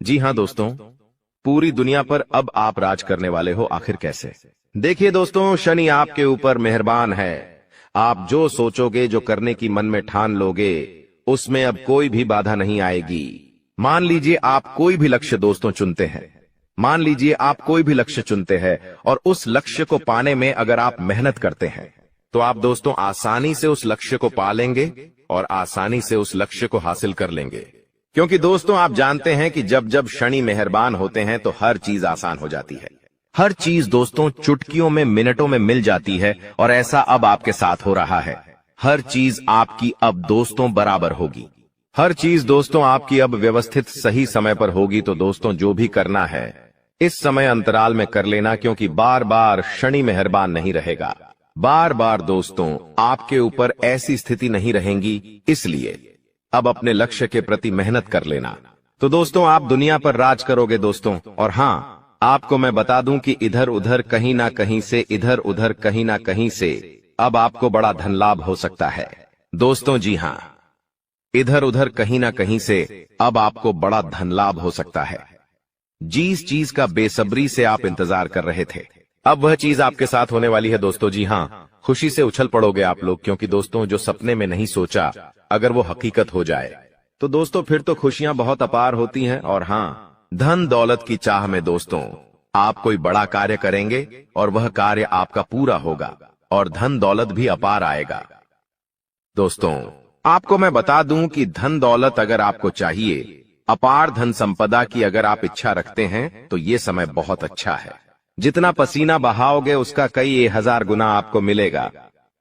S1: जी हां दोस्तों, पूरी दुनिया पर अब आप राज करने वाले हो। आखिर कैसे? देखिए दोस्तों, शनि आपके ऊपर मेहरबान है। आप जो सोचोगे, जो करने की मन में ठान लोगे, उसमें अब कोई भी बाधा नहीं आएगी। मान लीजिए आप कोई भी लक्ष्य दोस्तों चुनते हैं, मान लीजिए आप कोई भी लक्ष्य चुनते हैं और उस लक्ष्य को पाने में अगर आप मेहनत करते हैं तो आप दोस्तों आसानी से उस लक्ष्य को पा लेंगे और आसानी से उस लक्ष्य को हासिल कर लेंगे। क्योंकि दोस्तों आप जानते हैं कि जब जब शनि मेहरबान होते हैं तो हर चीज आसान हो जाती है। हर चीज दोस्तों चुटकियों में, मिनटों में मिल जाती है, और ऐसा अब आपके साथ हो रहा है। हर चीज आपकी अब दोस्तों बराबर होगी। हर चीज दोस्तों आपकी अब व्यवस्थित सही समय पर होगी। तो दोस्तों जो भी करना है इस समय अंतराल में कर लेना, क्योंकि बार बार शनि मेहरबान नहीं रहेगा। बार बार दोस्तों आपके ऊपर ऐसी स्थिति नहीं रहेंगी, इसलिए अब अपने लक्ष्य के प्रति मेहनत कर लेना। तो दोस्तों आप दुनिया पर राज करोगे दोस्तों। और हाँ, आपको मैं बता दूं कि इधर उधर कहीं ना कहीं से, इधर उधर कहीं ना कहीं से अब आपको बड़ा धन लाभ हो सकता है दोस्तों। जी हाँ, इधर उधर कहीं ना कहीं से अब आपको बड़ा धन लाभ हो सकता है। जिस चीज का बेसब्री से आप इंतजार कर रहे थे, अब वह चीज आपके साथ होने वाली है दोस्तों। जी हाँ, खुशी से उछल पड़ोगे आप लोग, क्योंकि दोस्तों जो सपने में नहीं सोचा, अगर वो हकीकत हो जाए तो दोस्तों फिर तो खुशियां बहुत अपार होती हैं। और हाँ, धन दौलत की चाह में दोस्तों आप कोई बड़ा कार्य करेंगे और वह कार्य आपका पूरा होगा और धन दौलत भी अपार आएगा। दोस्तों आपको मैं बता दूं कि धन दौलत अगर आपको चाहिए, अपार धन संपदा की अगर आप इच्छा रखते हैं, तो ये समय बहुत अच्छा है। जितना पसीना बहाओगे उसका कई 1000 गुना आपको मिलेगा।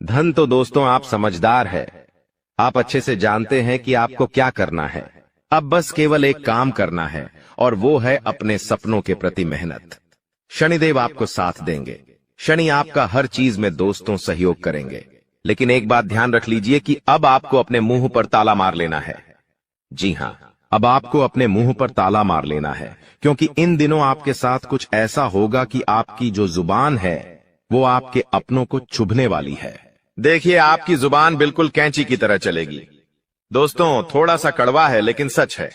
S1: धन तो दोस्तों आप समझदार है, आप अच्छे से जानते हैं कि आपको क्या करना है। अब बस केवल एक काम करना है और वो है अपने सपनों के प्रति मेहनत। शनिदेव आपको साथ देंगे। शनि आपका हर चीज में दोस्तों सहयोग करेंगे। लेकिन एक बात ध्यान रख लीजिए कि अब आपको अपने मुंह पर ताला मार लेना है। जी हाँ, अब आपको अपने मुंह पर ताला मार लेना है, क्योंकि इन दिनों आपके साथ कुछ ऐसा होगा कि आपकी जो जुबान है वो आपके अपनों को चुभने वाली है। देखिए, आपकी जुबान बिल्कुल कैंची की तरह चलेगी। दोस्तों थोड़ा सा कड़वा है लेकिन सच है।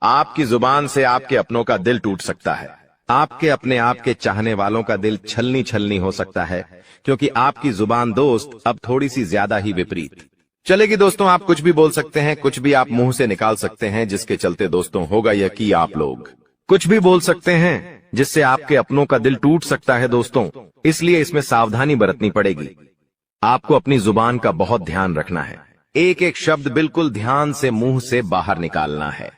S1: आपकी जुबान से आपके अपनों का दिल टूट सकता है। आपके अपने आप के चाहने वालों का दिल छलनी छलनी हो सकता है, क्योंकि आपकी जुबान दोस्त अब थोड़ी सी ज्यादा ही विपरीत चलेगी। दोस्तों आप कुछ भी बोल सकते हैं, कुछ भी आप मुंह से निकाल सकते हैं, जिसके चलते दोस्तों होगा यह कि आप लोग कुछ भी बोल सकते हैं जिससे आपके अपनों का दिल टूट सकता है दोस्तों। इसलिए इसमें सावधानी बरतनी पड़ेगी। आपको अपनी जुबान का बहुत ध्यान रखना है। एक एक शब्द बिल्कुल ध्यान से मुंह से बाहर निकालना है।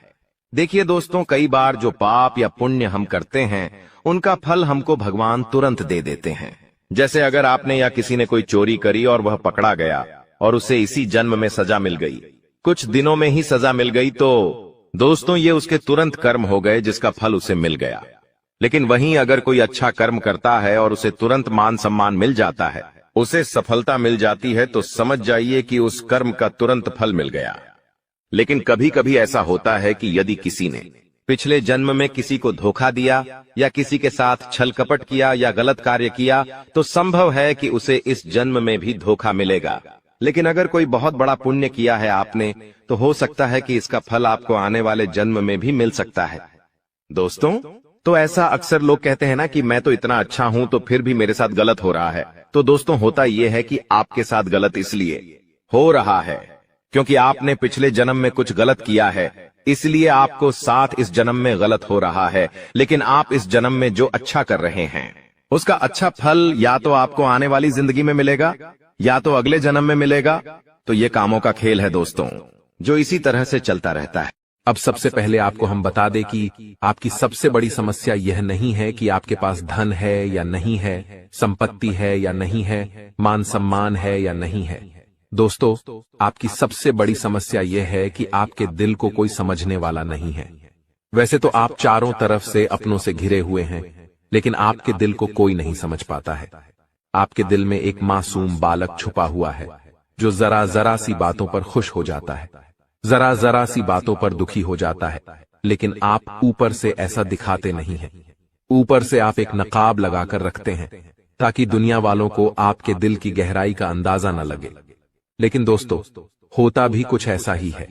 S1: देखिए दोस्तों, कई बार जो पाप या पुण्य हम करते हैं उनका फल हमको भगवान तुरंत दे देते हैं। जैसे अगर आपने या किसी ने कोई चोरी करी और वह पकड़ा गया और उसे इसी जन्म में सजा मिल गई, कुछ दिनों में ही सजा मिल गई, तो दोस्तों ये उसके तुरंत कर्म हो गए जिसका फल उसे मिल गया। लेकिन वहीं अगर कोई अच्छा कर्म करता है और उसे तुरंत मान सम्मान मिल जाता है, उसे सफलता मिल जाती है, तो समझ जाइए कि उस कर्म का तुरंत फल मिल गया। लेकिन कभी कभी ऐसा होता है कि यदि किसी ने पिछले जन्म में किसी को धोखा दिया या किसी के साथ छल कपट किया या गलत कार्य किया, तो संभव है कि उसे इस जन्म में भी धोखा मिलेगा। लेकिन अगर कोई बहुत बड़ा पुण्य किया है आपने, तो हो सकता है कि इसका फल आपको आने वाले जन्म में भी मिल सकता है। दोस्तों तो ऐसा अक्सर लोग कहते हैं ना कि मैं तो इतना अच्छा हूं तो फिर भी मेरे साथ गलत हो रहा है। तो दोस्तों होता यह है कि आपके साथ गलत इसलिए हो रहा है क्योंकि आपने पिछले जन्म में कुछ गलत किया है, इसलिए आपको साथ इस जन्म में गलत हो रहा है। लेकिन आप इस जन्म में जो अच्छा कर रहे हैं उसका अच्छा फल या तो आपको आने वाली जिंदगी में मिलेगा या तो अगले जन्म में मिलेगा। तो ये कामों का खेल है दोस्तों, जो इसी तरह से चलता रहता है।
S2: अब सबसे पहले आपको हम बता दें कि आपकी सबसे बड़ी समस्या यह नहीं है कि आपके पास धन है या नहीं है, संपत्ति है या नहीं है, मान सम्मान है या नहीं है। दोस्तों आपकी सबसे बड़ी समस्या यह है कि आपके दिल को कोई समझने वाला नहीं है। वैसे तो आप चारों तरफ से अपनों से घिरे हुए हैं, लेकिन आपके दिल को कोई नहीं समझ पाता है। आपके दिल में एक मासूम बालक छुपा हुआ है जो जरा जरा सी बातों पर खुश हो जाता है, जरा जरा सी बातों पर दुखी हो जाता है। लेकिन आप ऊपर से ऐसा दिखाते नहीं हैं। ऊपर से आप एक नकाब लगाकर रखते हैं ताकि दुनिया वालों को आपके दिल की गहराई का अंदाजा न लगे। लेकिन दोस्तों होता भी कुछ ऐसा ही है।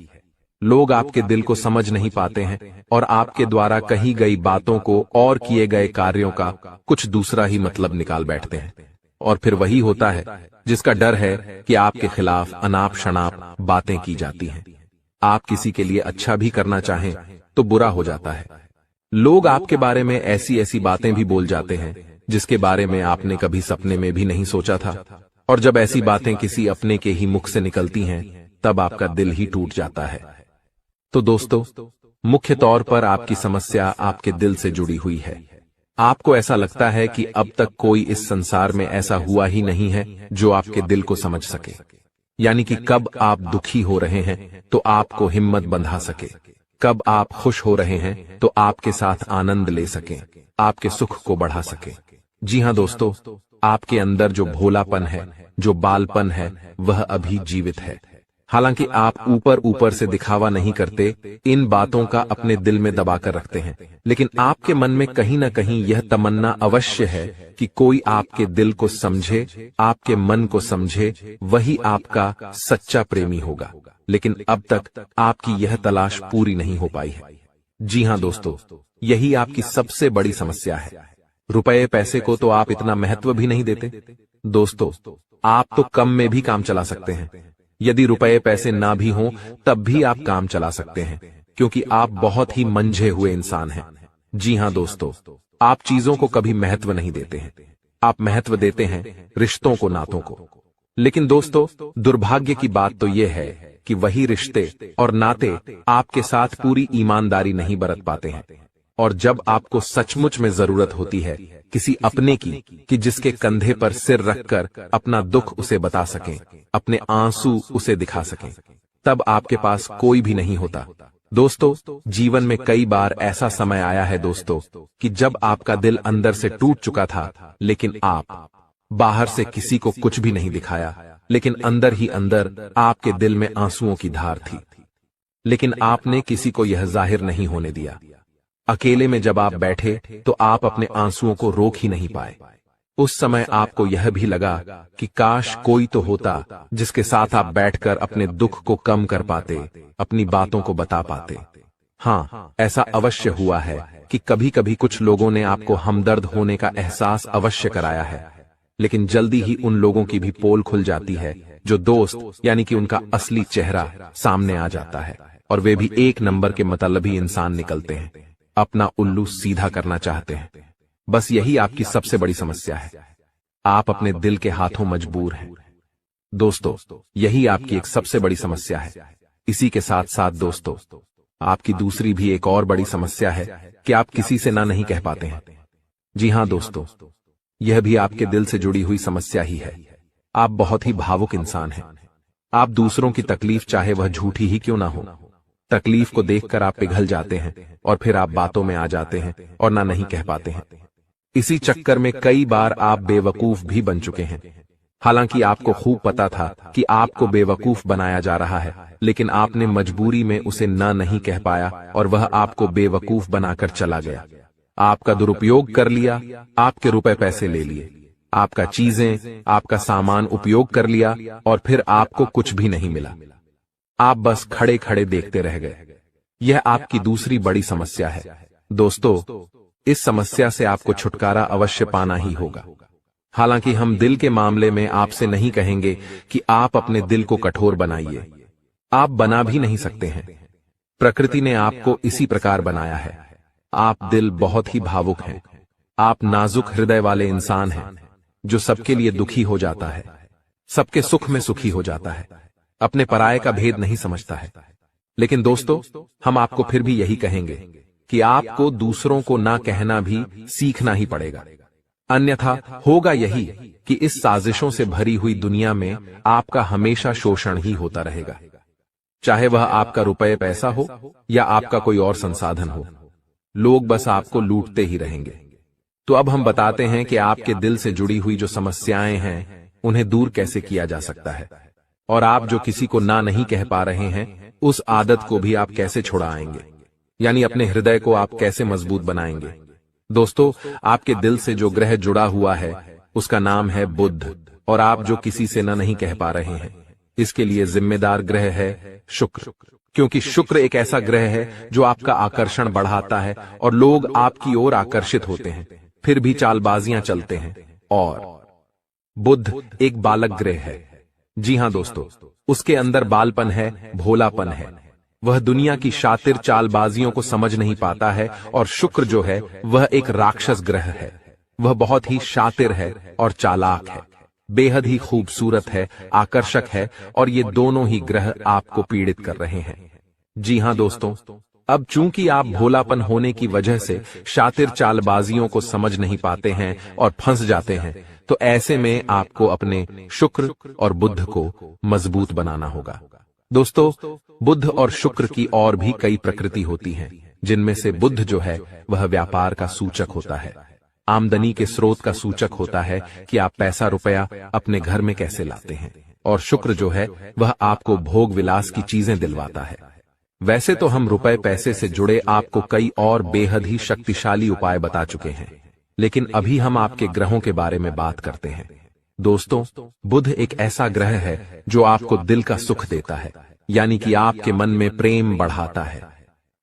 S2: लोग आपके दिल को समझ नहीं पाते हैं और आपके द्वारा कही गई बातों को और किए गए कार्यों का कुछ दूसरा ही मतलब निकाल बैठते हैं। और फिर वही होता है जिसका डर है कि आपके खिलाफ अनाप शनाप बातें की जाती हैं। आप किसी के लिए अच्छा भी करना चाहें तो बुरा हो जाता है। लोग आपके बारे में ऐसी ऐसी बातें भी बोल जाते हैं जिसके बारे में आपने कभी सपने में भी नहीं सोचा था। और जब ऐसी बातें किसी अपने के ही मुख से निकलती हैं, तब आपका दिल ही टूट जाता है। तो दोस्तों मुख्य तौर पर आपकी समस्या आपके दिल से जुड़ी हुई है। आपको ऐसा लगता है कि अब तक कोई इस संसार में ऐसा हुआ ही नहीं है जो आपके दिल को समझ सके। यानी कि कब आप दुखी हो रहे हैं तो आपको हिम्मत बंधा सके, कब आप खुश हो रहे हैं तो आपके साथ आनंद ले सके, आपके सुख को बढ़ा सके। जी हां दोस्तों, आपके अंदर जो भोलापन है, जो बालपन है, वह अभी जीवित है। हालांकि आप ऊपर ऊपर से दिखावा नहीं करते, इन बातों का अपने दिल में दबाकर रखते हैं, लेकिन आपके मन में कहीं ना कहीं यह तमन्ना अवश्य है कि कोई आपके दिल को समझे, आपके मन को समझे, वही आपका सच्चा प्रेमी होगा। लेकिन अब तक आपकी यह तलाश पूरी नहीं हो पाई है। जी हां दोस्तों, यही आपकी सबसे बड़ी समस्या है। रुपए पैसे को तो आप इतना महत्व भी नहीं देते। दोस्तों, आप तो कम में भी काम चला सकते हैं। यदि रुपए पैसे ना भी हों तब भी आप काम चला सकते हैं, क्योंकि आप बहुत ही मंझे हुए इंसान हैं। जी हां दोस्तों, आप चीजों को कभी महत्व नहीं देते हैं, आप महत्व देते हैं रिश्तों को, नातों को। लेकिन दोस्तों, दुर्भाग्य की बात तो यह है कि वही रिश्ते और नाते आपके साथ पूरी ईमानदारी नहीं बरत पाते हैं। और जब आपको सचमुच में जरूरत होती है किसी अपने की, कि जिसके कंधे पर सिर रखकर अपना दुख उसे बता सकें, अपने आंसू उसे दिखा सकें, तब आपके पास कोई भी नहीं होता। दोस्तों, जीवन में कई बार ऐसा समय आया है दोस्तों कि जब आपका दिल अंदर से टूट चुका था, लेकिन आप बाहर से किसी को कुछ भी नहीं दिखाया, लेकिन अंदर ही अंदर आपके दिल में आंसुओं की धार थी। लेकिन आपने किसी को यह जाहिर नहीं होने दिया। अकेले में जब आप बैठे तो आप अपने आंसुओं को रोक ही नहीं पाए। उस समय आपको यह भी लगा कि काश कोई तो होता जिसके साथ आप बैठकर अपने दुख को कम कर पाते, अपनी बातों को बता पाते। हाँ, ऐसा अवश्य हुआ है कि कभी कभी कुछ लोगों ने आपको हमदर्द होने का एहसास अवश्य कराया है, लेकिन जल्दी ही उन लोगों की भी पोल खुल जाती है जो दोस्त यानी कि उनका असली चेहरा सामने आ जाता है, और वे भी एक नंबर के मतलबी इंसान निकलते हैं, अपना उल्लू सीधा करना चाहते हैं। बस यही आपकी सबसे बड़ी समस्या है। आप अपने दिल के हाथों मजबूर हैं। दोस्तों, यही आपकी एक सबसे बड़ी समस्या है। इसी के साथ साथ दोस्तों, आपकी दूसरी भी एक और बड़ी समस्या है कि आप किसी से ना नहीं कह पाते हैं। जी हां दोस्तों, यह भी आपके दिल से जुड़ी हुई समस्या ही है। आप बहुत ही भावुक इंसान हैं। आप दूसरों की तकलीफ चाहे वह झूठी ही क्यों ना हो, तकलीफ को देखकर आप पिघल जाते हैं और फिर आप बातों में आ जाते हैं और ना नहीं कह पाते हैं। इसी चक्कर में कई बार आप बेवकूफ भी बन चुके हैं। हालांकि आपको खूब पता था कि आपको बेवकूफ बनाया जा रहा है, लेकिन आपने मजबूरी में उसे ना नहीं कह पाया और वह आपको बेवकूफ बनाकर चला गया। आपका दुरुपयोग कर लिया, आपके रुपए पैसे ले लिए, आपका चीजें, आपका सामान उपयोग कर लिया और फिर आपको कुछ भी नहीं मिला। आप बस खड़े खड़े देखते रह गए। यह आपकी दूसरी बड़ी समस्या है। दोस्तों, इस समस्या से आपको छुटकारा अवश्य पाना ही होगा। हालांकि हम दिल के मामले में आपसे नहीं कहेंगे कि आप अपने दिल को कठोर बनाइए। आप बना भी नहीं सकते हैं। प्रकृति ने आपको इसी प्रकार बनाया है। आप दिल बहुत ही भावुक हैं। आप नाजुक हृदय वाले इंसान हैं, जो सबके लिए दुखी हो जाता है, सबके सुख में सुखी हो जाता है, अपने पराये का भेद नहीं समझता है। लेकिन दोस्तों, हम आपको फिर भी यही कहेंगे कि आपको दूसरों को ना कहना भी सीखना ही पड़ेगा। अन्यथा होगा यही कि इस साजिशों से भरी हुई दुनिया में आपका हमेशा शोषण ही होता रहेगा, चाहे वह आपका रुपये पैसा हो या आपका कोई और संसाधन हो। लोग बस आपको लूटते ही रहेंगे। तो अब हम बताते हैं कि आपके दिल से जुड़ी हुई जो समस्याएं हैं उन्हें दूर कैसे किया जा सकता है, और आप जो किसी को ना नहीं कह पा रहे हैं उस आदत को भी आप कैसे छुड़ाएंगे, यानी अपने हृदय को आप कैसे मजबूत बनाएंगे। दोस्तों, आपके दिल से जो ग्रह जुड़ा हुआ है उसका नाम है बुध, और आप जो किसी से ना नहीं कह पा रहे हैं इसके लिए जिम्मेदार ग्रह है शुक्र, क्योंकि शुक्र एक ऐसा ग्रह है जो आपका आकर्षण बढ़ाता है और लोग आपकी ओर आकर्षित होते हैं, फिर भी चालबाजियां चलते हैं। और बुध एक बालक ग्रह है। जी हां दोस्तों, उसके अंदर बालपन है, भोलापन है। वह दुनिया की शातिर चालबाजियों को समझ नहीं पाता है। और शुक्र जो है वह एक राक्षस ग्रह है। वह बहुत ही शातिर है और चालाक है, बेहद ही खूबसूरत है, आकर्षक है, और ये दोनों ही ग्रह आपको पीड़ित कर रहे हैं। जी हां दोस्तों, अब चूंकि आप भोलापन होने की वजह से शातिर चालबाजियों को समझ नहीं पाते हैं और फंस जाते हैं, तो ऐसे में आपको अपने शुक्र और बुध को मजबूत बनाना होगा। दोस्तों, बुध और शुक्र की और भी कई प्रकृति होती हैं, जिनमें से बुध जो है वह व्यापार का सूचक होता है, आमदनी के स्रोत का सूचक होता है कि आप पैसा रुपया अपने घर में कैसे लाते हैं। और शुक्र जो है वह आपको भोग विलास की चीजें दिलवाता है। वैसे तो हम रुपए पैसे से जुड़े आपको कई और बेहद ही शक्तिशाली उपाय बता चुके हैं, लेकिन अभी हम आपके ग्रहों के बारे में बात करते हैं। दोस्तों, बुध एक ऐसा ग्रह है जो आपको दिल का सुख देता है, यानी कि आपके मन में प्रेम बढ़ाता है।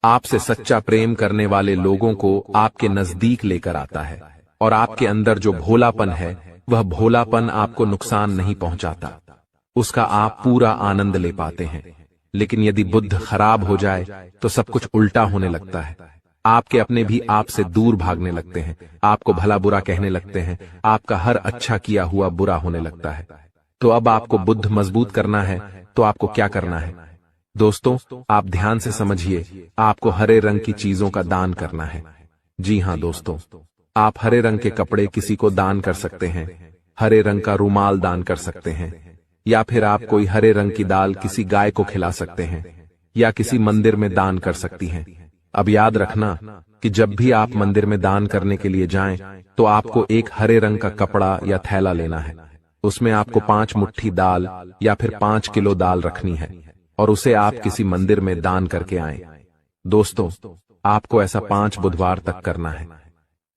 S2: आपसे सच्चा प्रेम करने वाले लोगों को आपके नजदीक लेकर आता है, और आपके अंदर जो भोलापन है वह भोलापन आपको नुकसान नहीं पहुंचाता, उसका आप पूरा आनंद ले पाते हैं। लेकिन यदि बुध खराब हो जाए तो सब कुछ उल्टा होने लगता है। आपके अपने भी आपसे दूर भागने लगते हैं, आपको भला बुरा कहने लगते हैं, आपका हर अच्छा किया हुआ बुरा होने लगता है। तो अब आपको बुध मजबूत करना है तो आपको क्या करना है? दोस्तों, आप ध्यान से समझिए, आपको हरे रंग की चीजों का दान करना है। जी हां दोस्तों, आप हरे रंग के कपड़े किसी को दान कर सकते हैं, हरे रंग का रुमाल दान कर सकते हैं, या फिर आप कोई हरे रंग की दाल किसी गाय को खिला सकते हैं, या किसी मंदिर में दान कर सकती हैं। अब याद रखना कि जब भी आप मंदिर में दान करने के लिए जाएं, तो आपको एक हरे रंग का कपड़ा या थैला लेना है। उसमें आपको 5 मुट्ठी दाल या फिर 5 किलो दाल रखनी है, और उसे आप किसी मंदिर में दान करके आएं। दोस्तों, आपको ऐसा 5 बुधवार तक करना है।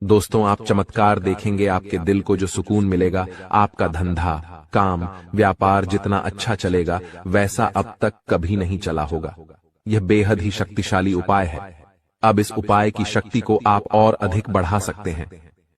S2: दोस्तों, आप चमत्कार देखेंगे, आपके दिल को जो सुकून मिलेगा, आपका धंधा, काम, व्यापार जितना अच्छा चलेगा वैसा अब तक कभी नहीं चला होगा। यह बेहद ही शक्तिशाली उपाय है। अब इस उपाय की शक्ति को आप और अधिक बढ़ा सकते हैं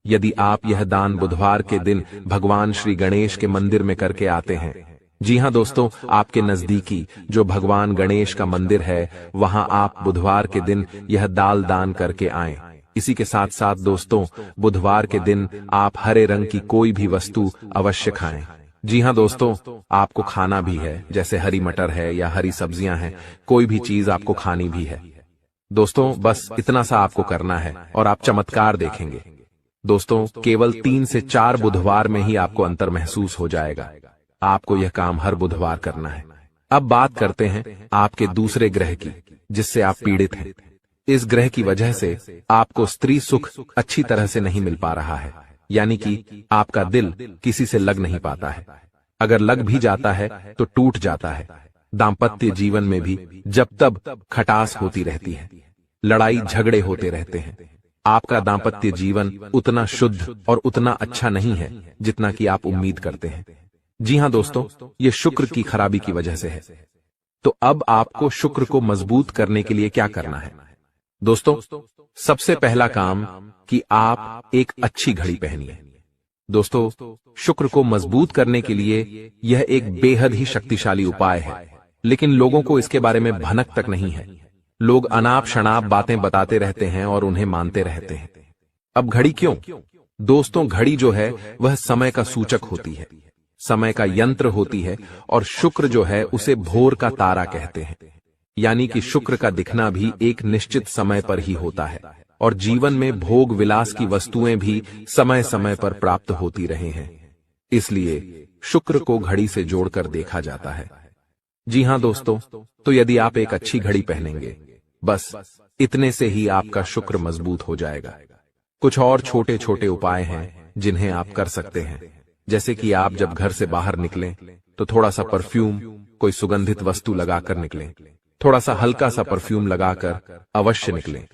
S2: यदि आप यह दान बुधवार के दिन भगवान श्री गणेश के मंदिर में करके आते हैं। जी हां दोस्तों, आपके नजदीकी जो भगवान गणेश का मंदिर है, वहां आप बुधवार के दिन यह दाल दान करके आएं। इसी के साथ साथ दोस्तों, बुधवार के दिन आप हरे रंग की कोई भी वस्तु अवश्य खाएं। जी हां दोस्तों, आपको खाना भी है, जैसे हरी मटर है या हरी सब्जियां हैं, कोई भी चीज आपको खानी भी है। दोस्तों, बस इतना सा आपको करना है और आप चमत्कार देखेंगे। दोस्तों, केवल 3 से 4 बुधवार में ही आपको अंतर महसूस हो जाएगा। आपको यह काम हर बुधवार करना है। अब बात करते हैं आपके दूसरे ग्रह की, जिससे आप पीड़ित हैं। इस ग्रह की वजह से आपको स्त्री सुख अच्छी तरह से नहीं मिल पा रहा है, यानी कि आपका दिल किसी से लग नहीं पाता है। अगर लग भी जाता है तो टूट जाता है। दाम्पत्य जीवन में भी जब तब खटास होती रहती है, लड़ाई झगड़े होते रहते हैं। आपका दाम्पत्य जीवन उतना शुद्ध और उतना अच्छा नहीं है जितना कि आप उम्मीद करते हैं। जी हां दोस्तों, ये शुक्र की खराबी की वजह से है। तो अब आपको शुक्र को मजबूत करने के लिए क्या करना है? दोस्तों, सबसे पहला काम कि आप एक अच्छी घड़ी पहनिए। दोस्तों, शुक्र को मजबूत करने के लिए यह एक बेहद ही शक्तिशाली उपाय है, लेकिन लोगों को इसके बारे में भनक तक नहीं है। लोग अनाप शनाप बातें बताते रहते हैं और उन्हें मानते रहते हैं। अब घड़ी क्यों? दोस्तों, घड़ी जो है वह समय का सूचक होती है, समय का यंत्र होती है, और शुक्र जो है उसे भोर का तारा कहते हैं। यानी कि शुक्र का दिखना भी एक निश्चित समय पर ही होता है, और जीवन में भोग विलास की वस्तुएं भी समय समय पर प्राप्त होती रहे हैं। इसलिए शुक्र को घड़ी से जोड़कर देखा जाता है। जी हां दोस्तों, तो यदि आप एक अच्छी घड़ी पहनेंगे, बस इतने से ही आपका शुक्र मजबूत हो जाएगा। कुछ और छोटे छोटे उपाय हैं जिन्हें आप कर सकते हैं, जैसे कि आप जब घर से बाहर निकलें तो थोड़ा सा परफ्यूम, कोई सुगंधित वस्तु लगाकर निकलें। थोड़ा सा हल्का सा परफ्यूम लगाकर अवश्य निकलें।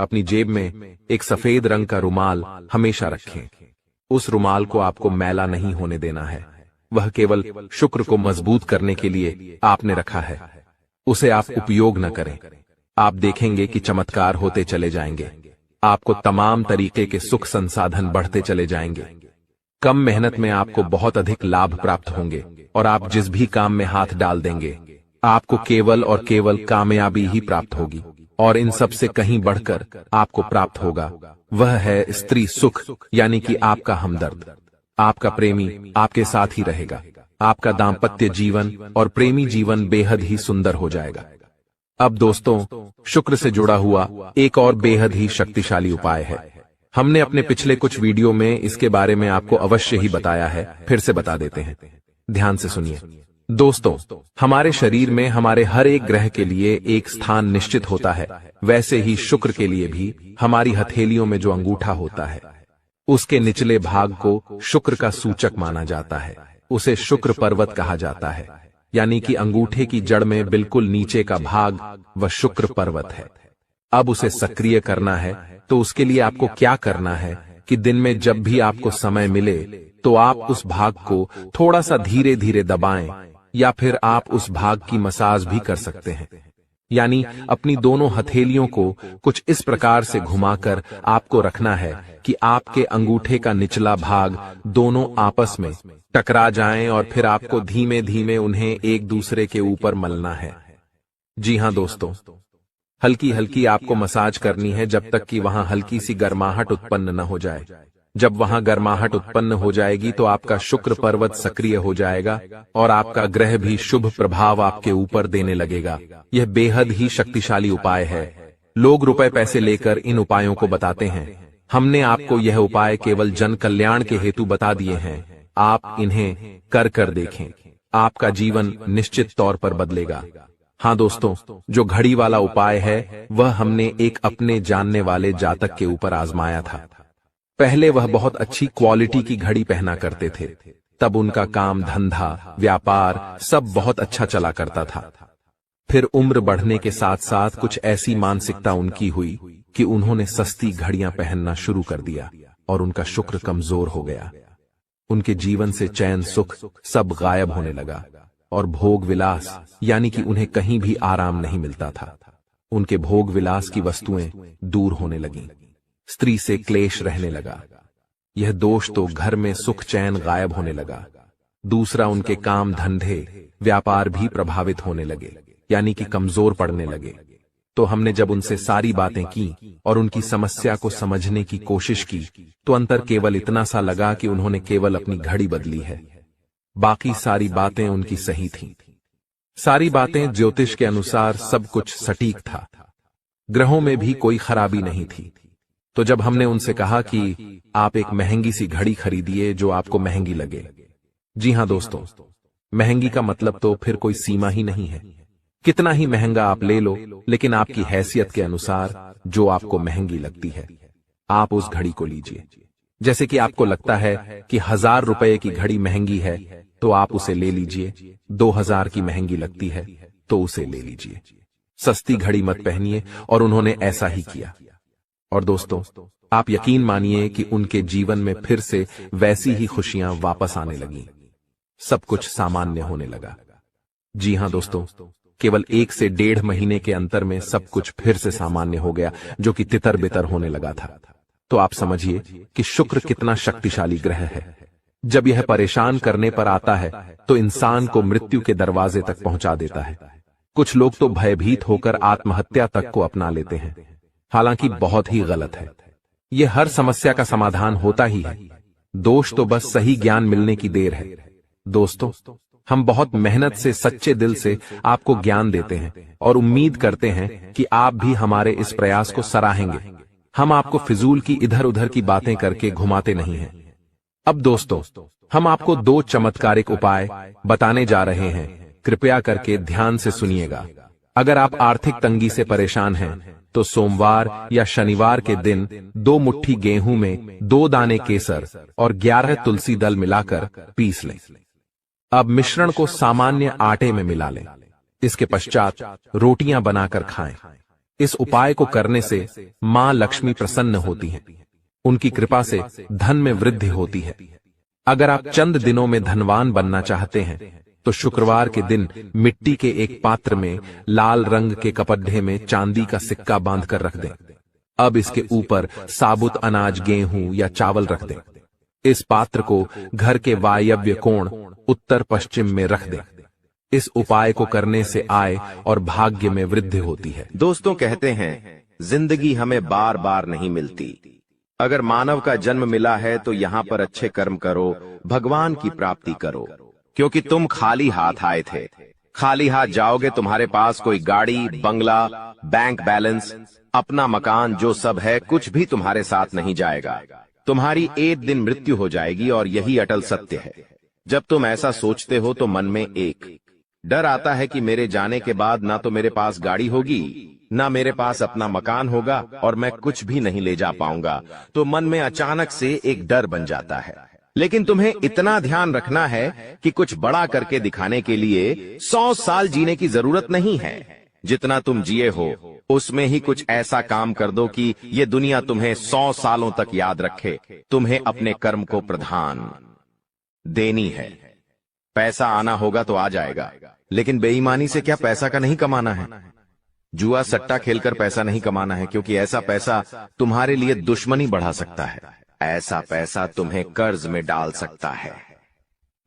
S2: अपनी जेब में एक सफेद रंग का रुमाल हमेशा रखें। उस रुमाल को आपको मैला नहीं होने देना है, वह केवल शुक्र को मजबूत करने के लिए आपने रखा है। उसे आप उपयोग न करें। आप देखेंगे कि चमत्कार होते चले जाएंगे। आपको तमाम तरीके के सुख संसाधन बढ़ते चले जाएंगे। कम मेहनत में आपको बहुत अधिक लाभ प्राप्त होंगे, और आप जिस भी काम में हाथ डाल देंगे, आपको केवल और केवल कामयाबी ही प्राप्त होगी। और इन सब से कहीं बढ़कर आपको प्राप्त होगा, वह है स्त्री सुख, यानी कि आपका हमदर्द। आपका प्रेमी आपके साथ ही रहेगा। आपका दाम्पत्य जीवन और प्रेमी जीवन बेहद ही सुंदर हो जाएगा। अब दोस्तों, शुक्र से जुड़ा हुआ एक और बेहद ही शक्तिशाली उपाय है। हमने अपने पिछले कुछ वीडियो में इसके बारे में आपको अवश्य ही बताया है, फिर से बता देते हैं। ध्यान से सुनिए। दोस्तों, हमारे शरीर में हमारे हर एक ग्रह के लिए एक स्थान निश्चित होता है। वैसे ही शुक्र के लिए भी हमारी हथेलियों में जो अंगूठा होता है, उसके निचले भाग को शुक्र का सूचक माना जाता है। उसे शुक्र पर्वत कहा जाता है, यानी कि अंगूठे की जड़ में बिल्कुल नीचे का भाग वह शुक्र पर्वत है। अब उसे सक्रिय करना है तो उसके लिए आपको क्या करना है कि दिन में जब भी आपको समय मिले तो आप उस भाग को थोड़ा सा धीरे धीरे दबाएं, या फिर आप उस भाग की मसाज भी कर सकते हैं। यानी अपनी दोनों हथेलियों को कुछ इस प्रकार से घुमाकर आपको रखना है कि आपके अंगूठे का निचला भाग दोनों आपस में टकरा जाएं और फिर आपको धीमे धीमे उन्हें एक दूसरे के ऊपर मलना है। जी हां दोस्तों, हल्की हल्की आपको मसाज करनी है जब तक कि वहां हल्की सी गर्माहट उत्पन्न न हो जाए। जब वहां गर्माहट उत्पन्न हो जाएगी तो आपका शुक्र पर्वत सक्रिय हो जाएगा और आपका ग्रह भी शुभ प्रभाव आपके ऊपर देने लगेगा। यह बेहद ही शक्तिशाली उपाय है। लोग रुपए पैसे लेकर इन उपायों को बताते हैं। हमने आपको यह उपाय केवल जन कल्याण के हेतु बता दिए हैं। आप इन्हें कर देखें, आपका जीवन निश्चित तौर पर बदलेगा। हाँ दोस्तों, जो घड़ी वाला उपाय है वह हमने एक अपने जानने वाले जातक के ऊपर आजमाया था। पहले वह बहुत अच्छी क्वालिटी की घड़ी पहना करते थे, तब उनका काम धंधा व्यापार सब बहुत अच्छा चला करता था। फिर उम्र बढ़ने के साथ साथ कुछ ऐसी मानसिकता उनकी हुई कि उन्होंने सस्ती घड़ियां पहनना शुरू कर दिया और उनका शुक्र कमजोर हो गया। उनके जीवन से चैन सुख सब गायब होने लगा और भोग विलास यानी कि उन्हें कहीं भी आराम नहीं मिलता था। उनके भोग विलास की वस्तुएं दूर होने लगीं। स्त्री से क्लेश रहने लगा। यह दोष तो घर में सुख चैन गायब होने लगा। दूसरा, उनके काम धंधे व्यापार भी प्रभावित होने लगे, यानी कि कमजोर पड़ने लगे। तो हमने जब उनसे सारी बातें की और उनकी समस्या को समझने की कोशिश की तो अंतर केवल इतना सा लगा कि उन्होंने केवल अपनी घड़ी बदली है, बाकी सारी बातें उनकी सही थीं। सारी बातें ज्योतिष के अनुसार सब कुछ सटीक था, ग्रहों में भी कोई खराबी नहीं थी। तो जब हमने उनसे कहा कि आप एक महंगी सी घड़ी खरीदिए जो आपको महंगी लगे। जी हां दोस्तों, महंगी का मतलब तो फिर कोई सीमा ही नहीं है। कितना ही महंगा आप ले लो, लेकिन आपकी हैसियत के अनुसार जो आपको महंगी लगती है आप उस घड़ी को लीजिए। जैसे कि आपको लगता है कि 1000 रुपए की घड़ी महंगी है तो आप उसे ले लीजिए। 2000 की महंगी लगती है तो उसे ले लीजिए। सस्ती घड़ी मत पहनिए, और उन्होंने ऐसा ही किया। और दोस्तों, आप यकीन मानिए कि उनके जीवन में फिर से वैसी ही खुशियां वापस आने लगीं। सब कुछ सामान्य होने लगा। जी हां दोस्तों, केवल 1 से 1.5 महीने के अंतर में सब कुछ फिर से सामान्य हो गया, जो कि तितर बितर होने लगा था। तो आप समझिए कि शुक्र कितना शक्तिशाली ग्रह है। जब यह परेशान करने पर आता है तो इंसान को मृत्यु के दरवाजे तक पहुंचा देता है। कुछ लोग तो भयभीत होकर आत्महत्या तक को अपना लेते हैं, हालांकि बहुत ही गलत है। यह हर समस्या का समाधान होता ही है। दोष तो बस सही ज्ञान मिलने की देर है। दोस्तों, हम बहुत मेहनत से सच्चे दिल से आपको ज्ञान देते हैं और उम्मीद करते हैं कि आप भी हमारे इस प्रयास को सराहेंगे। हम आपको फिजूल की इधर उधर की बातें करके घुमाते नहीं हैं। अब दोस्तों, हम आपको 2 चमत्कारिक उपाय बताने जा रहे हैं। कृपया करके ध्यान से सुनिएगा। अगर आप आर्थिक तंगी से परेशान हैं तो सोमवार या शनिवार के दिन 2 मुट्ठी गेहूं में 2 दाने केसर और 11 तुलसी दल मिलाकर पीस लें। अब मिश्रण को सामान्य आटे में मिला लें। इसके पश्चात रोटियां बनाकर खाएं। इस उपाय को करने से मां लक्ष्मी प्रसन्न होती हैं। उनकी कृपा से धन में वृद्धि होती है। अगर आप चंद दिनों में धनवान बनना चाहते हैं तो शुक्रवार के दिन मिट्टी के एक पात्र में लाल रंग के कपड्ढे में चांदी का सिक्का बांधकर रख दें। अब इसके ऊपर साबुत अनाज गेहूं या चावल रख दें। इस पात्र को घर के वायव्य कोण उत्तर पश्चिम में रख दें। इस उपाय को करने से आय और भाग्य में वृद्धि होती है।
S1: दोस्तों, कहते हैं जिंदगी हमें बार बार नहीं मिलती। अगर मानव का जन्म मिला है तो यहाँ पर अच्छे कर्म करो, भगवान की प्राप्ति करो, क्योंकि तुम खाली हाथ आए थे। खाली हाथ जाओगे, तुम्हारे पास कोई गाड़ी, बंगला, बैंक बैलेंस, अपना मकान जो सब है कुछ भी तुम्हारे साथ नहीं जाएगा। तुम्हारी एक दिन मृत्यु हो जाएगी और यही अटल सत्य है। जब तुम ऐसा सोचते हो तो मन में एक डर आता है कि मेरे जाने के बाद ना तो मेरे पास गाड़ी होगी, ना मेरे पास अपना मकान होगा और मैं कुछ भी नहीं ले जा पाऊंगा। तो मन में अचानक से एक डर बन जाता है। लेकिन तुम्हें इतना ध्यान रखना है कि कुछ बड़ा करके दिखाने के लिए 100 साल जीने की जरूरत नहीं है। जितना तुम जिए हो उसमें ही कुछ ऐसा काम कर दो कि ये दुनिया तुम्हें 100 सालों तक याद रखे। तुम्हें अपने कर्म को प्रधान देनी है। पैसा आना होगा तो आ जाएगा, लेकिन बेईमानी से क्या पैसा का नहीं कमाना है? जुआ सट्टा खेलकर पैसा नहीं कमाना है, क्योंकि ऐसा पैसा तुम्हारे लिए दुश्मनी बढ़ा सकता है। ऐसा पैसा तुम्हें कर्ज में डाल सकता है।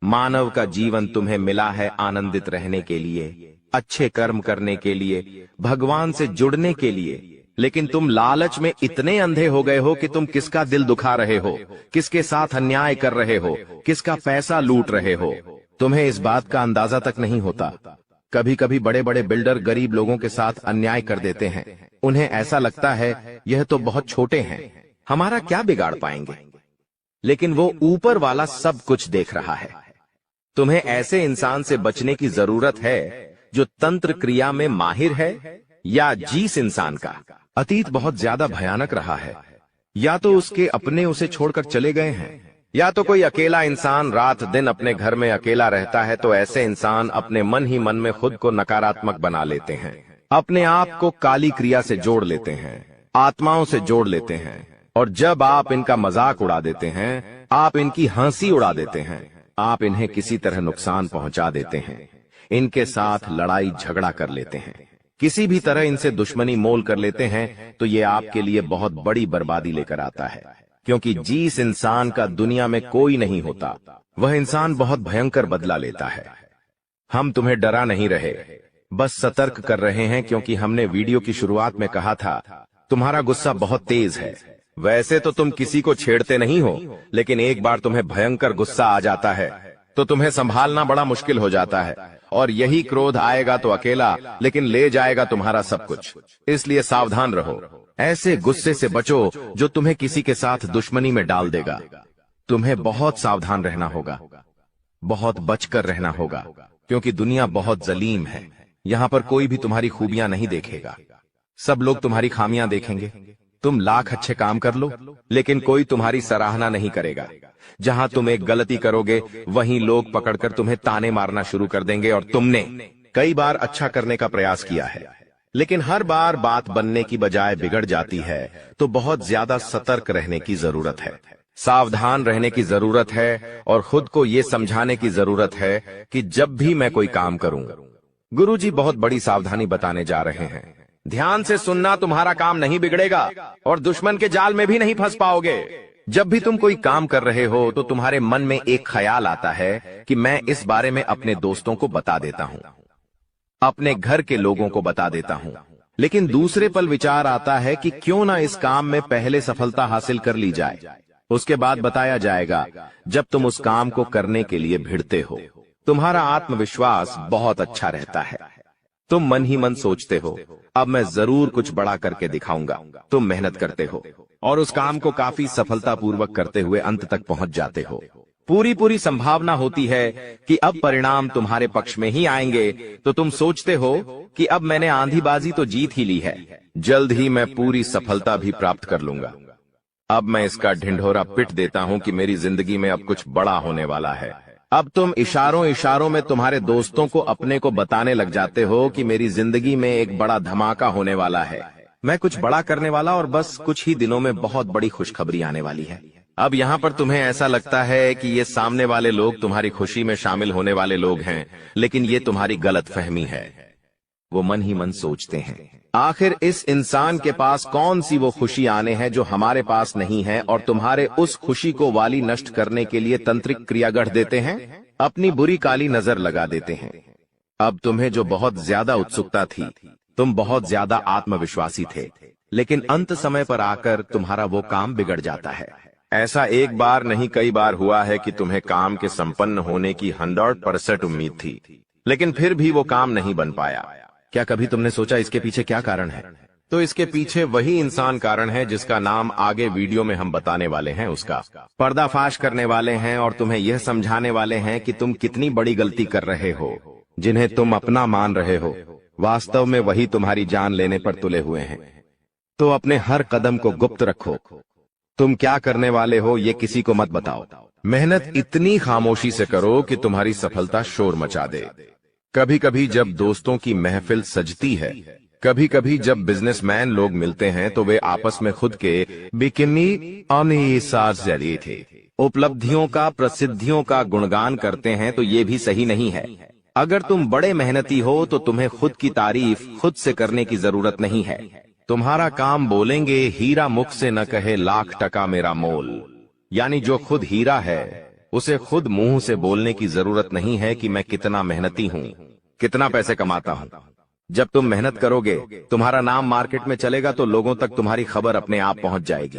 S1: मानव का जीवन तुम्हें मिला है आनंदित रहने के लिए, अच्छे कर्म करने के लिए, भगवान से जुड़ने के लिए, लेकिन तुम लालच में इतने अंधे हो गए हो कि तुम किसका दिल दुखा रहे हो, किसके साथ अन्याय कर रहे हो, किसका पैसा लूट रहे हो। तुम्हें इस बात का अंदाजा तक नहीं होता। कभी कभी बड़े बड़े बिल्डर गरीब लोगों के साथ अन्याय कर देते हैं। उन्हें ऐसा लगता है यह तो बहुत छोटे हैं, हमारा क्या बिगाड़ पाएंगे, लेकिन वो ऊपर वाला सब कुछ देख रहा है। तुम्हें ऐसे इंसान से बचने की जरूरत है जो तंत्र क्रिया में माहिर है, या जिस इंसान का अतीत बहुत ज्यादा भयानक रहा है, या तो उसके अपने उसे छोड़कर चले गए हैं, या तो कोई अकेला इंसान रात दिन अपने घर में अकेला रहता है। तो ऐसे इंसान अपने मन ही मन में खुद को नकारात्मक बना लेते हैं, अपने आप को काली क्रिया से जोड़ लेते हैं, आत्माओं से जोड़ लेते हैं। और जब आप इनका मजाक उड़ा देते हैं, आप इनकी हंसी उड़ा देते हैं, आप इन्हें किसी तरह नुकसान पहुंचा देते हैं, इनके साथ लड़ाई झगड़ा कर लेते हैं, किसी भी तरह इनसे दुश्मनी मोल कर लेते हैं, तो ये आपके लिए बहुत बड़ी बर्बादी लेकर आता है। क्योंकि जिस इंसान का दुनिया में कोई नहीं होता, वह इंसान बहुत भयंकर बदला लेता है। हम तुम्हें डरा नहीं रहे, बस सतर्क कर रहे हैं, क्योंकि हमने वीडियो की शुरुआत में कहा था तुम्हारा गुस्सा बहुत तेज है। वैसे तो तुम किसी को छेड़ते नहीं हो, लेकिन एक बार तुम्हें भयंकर गुस्सा आ जाता है तो तुम्हें संभालना बड़ा मुश्किल हो जाता है। और यही क्रोध आएगा तो अकेला, लेकिन ले जाएगा तुम्हारा सब कुछ। इसलिए सावधान रहो, ऐसे गुस्से से बचो जो तुम्हें किसी के साथ दुश्मनी में डाल देगा। तुम्हें बहुत सावधान रहना होगा, बहुत बचकर रहना होगा, क्योंकि दुनिया बहुत जलीम है। यहाँ पर कोई भी तुम्हारी खूबियां नहीं देखेगा, सब लोग तुम्हारी खामियां देखेंगे। तुम लाख अच्छे काम कर लो, लेकिन कोई तुम्हारी सराहना नहीं करेगा। जहां तुम एक गलती करोगे, वहीं लोग पकड़कर तुम्हें ताने मारना शुरू कर देंगे। और तुमने कई बार अच्छा करने का प्रयास किया है, लेकिन हर बार बात बनने की बजाय बिगड़ जाती है। तो बहुत ज्यादा सतर्क रहने की जरूरत है, सावधान रहने की जरूरत है, और खुद को ये समझाने की जरूरत है कि जब भी मैं कोई काम करूं, गुरुजी बहुत बड़ी सावधानी बताने जा रहे हैं। ध्यान से सुनना, तुम्हारा काम नहीं बिगड़ेगा और दुश्मन के जाल में भी नहीं फंस पाओगे। जब भी तुम कोई काम कर रहे हो तो तुम्हारे मन में एक ख्याल आता है कि मैं इस बारे में अपने दोस्तों को बता देता हूं, अपने घर के लोगों को बता देता हूं, लेकिन दूसरे पल विचार आता है कि क्यों ना इस काम में पहले सफलता हासिल कर ली जाए, उसके बाद बताया जाएगा। जब तुम उस काम को करने के लिए भिड़ते हो, तुम्हारा आत्मविश्वास बहुत अच्छा रहता है। तुम मन ही मन सोचते हो, अब मैं जरूर कुछ बड़ा करके दिखाऊंगा। तुम मेहनत करते हो और उस काम को काफी सफलतापूर्वक करते हुए अंत तक पहुंच जाते हो। पूरी संभावना होती है कि अब परिणाम तुम्हारे पक्ष में ही आएंगे, तो तुम सोचते हो कि अब मैंने आंधीबाजी तो जीत ही ली है, जल्द ही मैं पूरी सफलता भी प्राप्त कर लूंगा। अब मैं इसका ढिंढोरा पिट देता हूं कि मेरी जिंदगी में अब कुछ बड़ा होने वाला है। अब तुम इशारों में तुम्हारे दोस्तों को अपने को बताने लग जाते हो कि मेरी जिंदगी में एक बड़ा धमाका होने वाला है, मैं कुछ बड़ा करने वाला, और बस कुछ ही दिनों में बहुत बड़ी खुशखबरी आने वाली है। अब यहाँ पर तुम्हें ऐसा लगता है कि ये सामने वाले लोग तुम्हारी खुशी में शामिल होने वाले लोग हैं, लेकिन ये तुम्हारी गलतफहमी है। वो मन ही मन सोचते हैं, आखिर इस इंसान के पास कौन सी वो खुशी आने हैं जो हमारे पास नहीं है, और तुम्हारे उस खुशी को वाली नष्ट करने के लिए तंत्रिक क्रिया गढ़ देते हैं, अपनी बुरी काली नजर लगा देते हैं। अब तुम्हें जो बहुत ज्यादा उत्सुकता थी, तुम बहुत ज्यादा आत्मविश्वासी थे, लेकिन अंत समय पर आकर तुम्हारा वो काम बिगड़ जाता है। ऐसा एक बार नहीं कई बार हुआ है कि तुम्हें काम के संपन्न होने की 100% उम्मीद थी, लेकिन फिर भी वो काम नहीं बन पाया। क्या कभी तुमने सोचा इसके पीछे क्या कारण है? तो इसके पीछे वही इंसान कारण है जिसका नाम आगे वीडियो में हम बताने वाले हैं। उसका पर्दाफाश करने वाले हैं और तुम्हें यह समझाने वाले हैं कि तुम कितनी बड़ी गलती कर रहे हो। जिन्हें तुम अपना मान रहे हो, वास्तव में वही तुम्हारी जान लेने पर तुले हुए हैं। तो अपने हर कदम को गुप्त रखो। तुम क्या करने वाले हो ये किसी को मत बताओ। मेहनत इतनी खामोशी से करो कि तुम्हारी सफलता शोर मचा दे। कभी कभी जब दोस्तों की महफिल सजती है, कभी कभी जब बिजनेसमैन लोग मिलते हैं तो वे आपस में खुद के बिकिनी जरिए थे उपलब्धियों का, प्रसिद्धियों का गुणगान करते हैं, तो ये भी सही नहीं है। अगर तुम बड़े मेहनती हो तो तुम्हें खुद की तारीफ खुद से करने की जरूरत नहीं है। तुम्हारा काम बोलेंगे, हीरा मुख से न कहे लाख टका मेरा मोल। यानी जो खुद हीरा है उसे खुद मुंह से बोलने की जरूरत नहीं है कि मैं कितना मेहनती हूँ, कितना पैसे कमाता हूँ। जब तुम मेहनत करोगे, तुम्हारा नाम मार्केट में चलेगा तो लोगों तक तुम्हारी खबर अपने आप पहुंच जाएगी।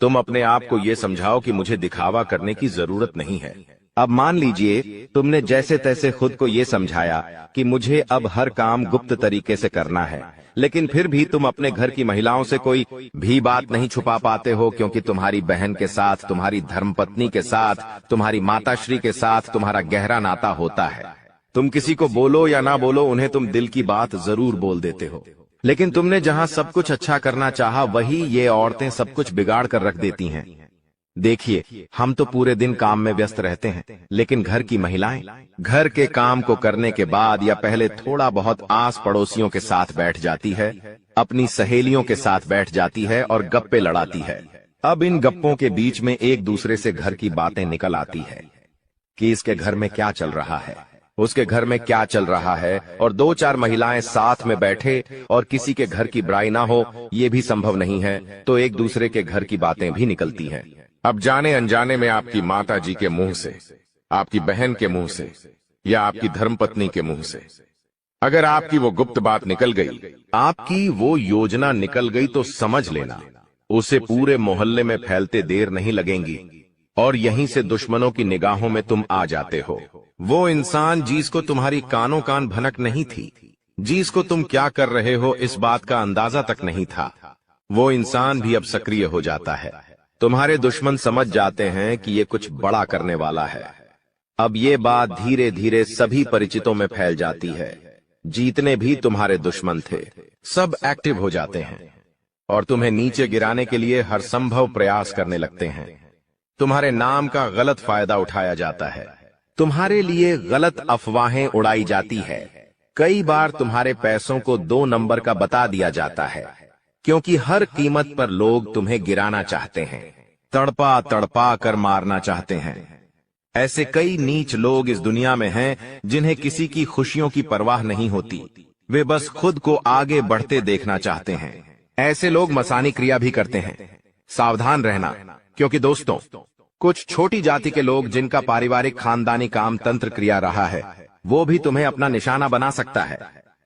S1: तुम अपने आप को ये समझाओ कि मुझे दिखावा करने की जरूरत नहीं है। अब मान लीजिए तुमने जैसे तैसे खुद को ये समझाया कि मुझे अब हर काम गुप्त तरीके से करना है, लेकिन फिर भी तुम अपने घर की महिलाओं से कोई भी बात नहीं छुपा पाते हो, क्योंकि तुम्हारी बहन के साथ, तुम्हारी धर्मपत्नी के साथ, तुम्हारी माताश्री के साथ तुम्हारा गहरा नाता होता है। तुम किसी को बोलो या ना बोलो, उन्हें तुम दिल की बात जरूर बोल देते हो। लेकिन तुमने जहां सब कुछ अच्छा करना चाहा, वही ये औरतें सब कुछ बिगाड़ कर रख देती हैं। देखिए, हम तो पूरे दिन काम में व्यस्त रहते हैं, लेकिन घर की महिलाएं घर के काम को करने के बाद या पहले थोड़ा बहुत आस पड़ोसियों के साथ बैठ जाती है, अपनी सहेलियों के साथ बैठ जाती है और गप्पे लड़ाती है। अब इन गप्पों के बीच में एक दूसरे से घर की बातें निकल आती है कि इसके घर में क्या चल रहा है, उसके घर में क्या चल रहा है, और दो चार महिलाएं साथ में बैठे और किसी के घर की बुराई ना हो, ये भी संभव नहीं है, तो एक दूसरे के घर की बातें भी निकलती हैं। अब जाने अनजाने में आपकी माता जी के मुंह से, आपकी बहन के मुंह से या आपकी धर्मपत्नी के मुंह से अगर आपकी वो गुप्त बात निकल गई, आपकी वो योजना निकल गई, तो समझ लेना उसे पूरे मोहल्ले में फैलते देर नहीं लगेंगी और यहीं से दुश्मनों की निगाहों में तुम आ जाते हो। वो इंसान जिसको तुम्हारी कानों कान भनक नहीं थी, जिसको तुम क्या कर रहे हो इस बात का अंदाजा तक नहीं था, वो इंसान भी अब सक्रिय हो जाता है। तुम्हारे दुश्मन समझ जाते हैं कि ये कुछ बड़ा करने वाला है। अब ये बात धीरे धीरे सभी परिचितों में फैल जाती है। जितने भी तुम्हारे दुश्मन थे सब एक्टिव हो जाते हैं और तुम्हें नीचे गिराने के लिए हर संभव प्रयास करने लगते हैं। तुम्हारे नाम का गलत फायदा उठाया जाता है, तुम्हारे लिए गलत अफवाहें उड़ाई जाती है। कई बार तुम्हारे पैसों को 2 नंबर का बता दिया जाता है, क्योंकि हर कीमत पर लोग तुम्हें गिराना चाहते हैं, तड़पा तड़पा कर मारना चाहते हैं। ऐसे कई नीच लोग इस दुनिया में हैं जिन्हें किसी की खुशियों की परवाह नहीं होती, वे बस खुद को आगे बढ़ते देखना चाहते हैं। ऐसे लोग मसानी क्रिया भी करते हैं। सावधान रहना, क्योंकि दोस्तों, कुछ छोटी जाति के लोग जिनका पारिवारिक खानदानी काम तंत्र क्रिया रहा है, वो भी तुम्हें अपना निशाना बना सकता है।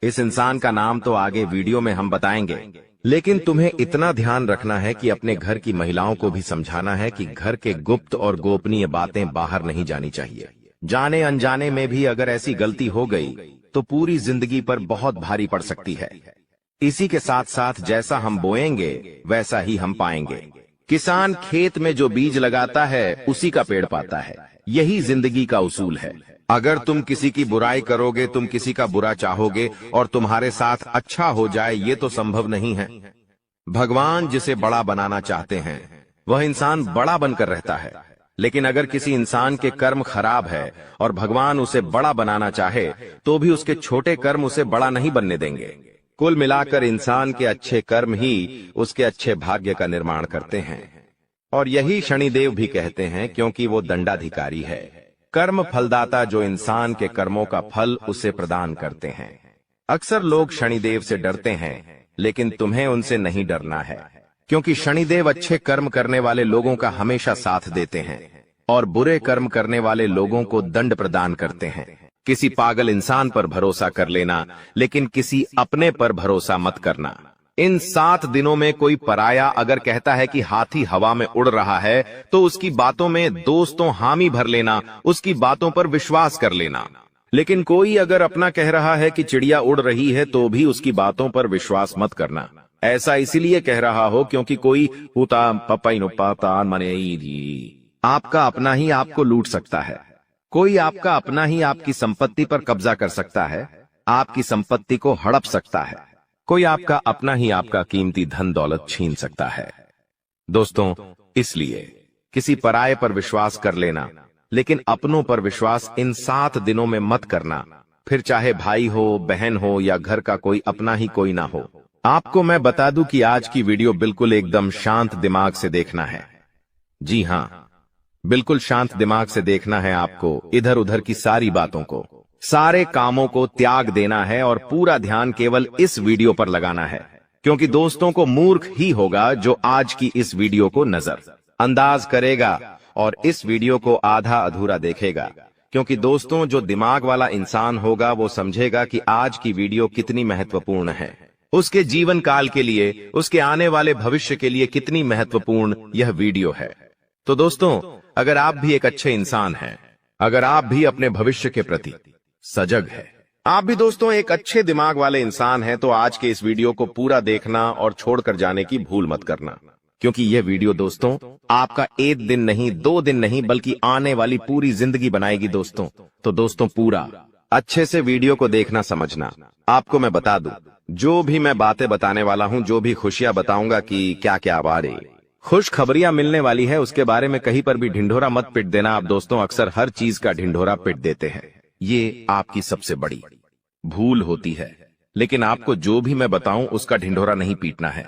S1: इस इंसान का नाम तो आगे वीडियो में हम बताएंगे, लेकिन तुम्हें इतना ध्यान रखना है कि अपने घर की महिलाओं को भी समझाना है कि घर के गुप्त और गोपनीय बातें बाहर नहीं जानी चाहिए। जाने अनजाने में भी अगर ऐसी गलती हो गई तो पूरी जिंदगी पर बहुत भारी पड़ सकती है। इसी के साथ साथ जैसा हम बोएंगे वैसा ही हम पाएंगे। किसान खेत में जो बीज लगाता है उसी का पेड़ पाता है। यही जिंदगी का उसूल है। अगर तुम किसी की बुराई करोगे, तुम किसी का बुरा चाहोगे और तुम्हारे साथ अच्छा हो जाए, ये तो संभव नहीं है। भगवान जिसे बड़ा बनाना चाहते हैं वह इंसान बड़ा बनकर रहता है, लेकिन अगर किसी इंसान के कर्म खराब है और भगवान उसे बड़ा बनाना चाहे तो भी उसके छोटे कर्म उसे बड़ा नहीं बनने देंगे। कुल मिलाकर इंसान के अच्छे कर्म ही उसके अच्छे भाग्य का निर्माण करते हैं, और यही शनिदेव भी कहते हैं, क्योंकि वो दंडाधिकारी है, कर्म फलदाता, जो इंसान के कर्मों का फल उसे प्रदान करते हैं। अक्सर लोग शनिदेव से डरते हैं, लेकिन तुम्हें उनसे नहीं डरना है, क्योंकि शनिदेव अच्छे कर्म करने वाले लोगों का हमेशा साथ देते हैं और बुरे कर्म करने वाले लोगों को दंड प्रदान करते हैं। किसी पागल इंसान पर भरोसा कर लेना, लेकिन किसी अपने पर भरोसा मत करना। इन 7 दिनों में कोई पराया अगर कहता है कि हाथी हवा में उड़ रहा है तो उसकी बातों में दोस्तों हामी भर लेना, उसकी बातों पर विश्वास कर लेना। लेकिन कोई अगर अपना कह रहा है कि चिड़िया उड़ रही है तो भी उसकी बातों पर विश्वास मत करना। ऐसा इसीलिए कह रहा हो क्योंकि कोई आपका अपना ही आपको लूट सकता है। कोई आपका अपना ही आपकी संपत्ति पर कब्जा कर सकता है, आपकी संपत्ति को हड़प सकता है। कोई आपका अपना ही आपका कीमती धन दौलत छीन सकता है। दोस्तों, इसलिए किसी पराये पर विश्वास कर लेना, लेकिन अपनों पर विश्वास इन 7 दिनों में मत करना, फिर चाहे भाई हो, बहन हो या घर का कोई अपना ही कोई ना हो। आपको मैं बता दूं कि आज की वीडियो बिल्कुल एकदम शांत दिमाग से देखना है। जी हां, बिल्कुल शांत दिमाग से देखना है आपको। इधर उधर की सारी बातों को, सारे कामों को त्याग देना है और पूरा ध्यान केवल इस वीडियो पर लगाना है, क्योंकि दोस्तों को मूर्ख ही होगा जो आज की इस वीडियो को नजरअंदाज करेगा और इस वीडियो को आधा अधूरा देखेगा। क्योंकि दोस्तों, जो दिमाग वाला इंसान होगा वो समझेगा कि आज की वीडियो कितनी महत्वपूर्ण है, उसके जीवन काल के लिए, उसके आने वाले भविष्य के लिए कितनी महत्वपूर्ण यह वीडियो है। तो दोस्तों, अगर आप भी एक अच्छे इंसान हैं, अगर आप भी अपने भविष्य के प्रति सजग है, आप भी दोस्तों एक अच्छे दिमाग वाले इंसान हैं, तो आज के इस वीडियो को पूरा देखना और छोड़कर जाने की भूल मत करना। क्योंकि यह वीडियो दोस्तों आपका 1 दिन नहीं, 2 दिन नहीं, बल्कि आने वाली पूरी जिंदगी बनाएगी दोस्तों। तो दोस्तों पूरा अच्छे से वीडियो को देखना, समझना। आपको मैं बता दूं, जो भी मैं बातें बताने वाला हूं, जो भी खुशियां बताऊंगा कि क्या क्या बारे खुश खबरियां मिलने वाली है, उसके बारे में कहीं पर भी ढिंढोरा मत पिट देना। आप दोस्तों अक्सर हर चीज का ढिंढोरा पिट देते हैं, ये आपकी सबसे बड़ी भूल होती है। लेकिन आपको जो भी मैं बताऊं उसका ढिंढोरा नहीं पीटना है,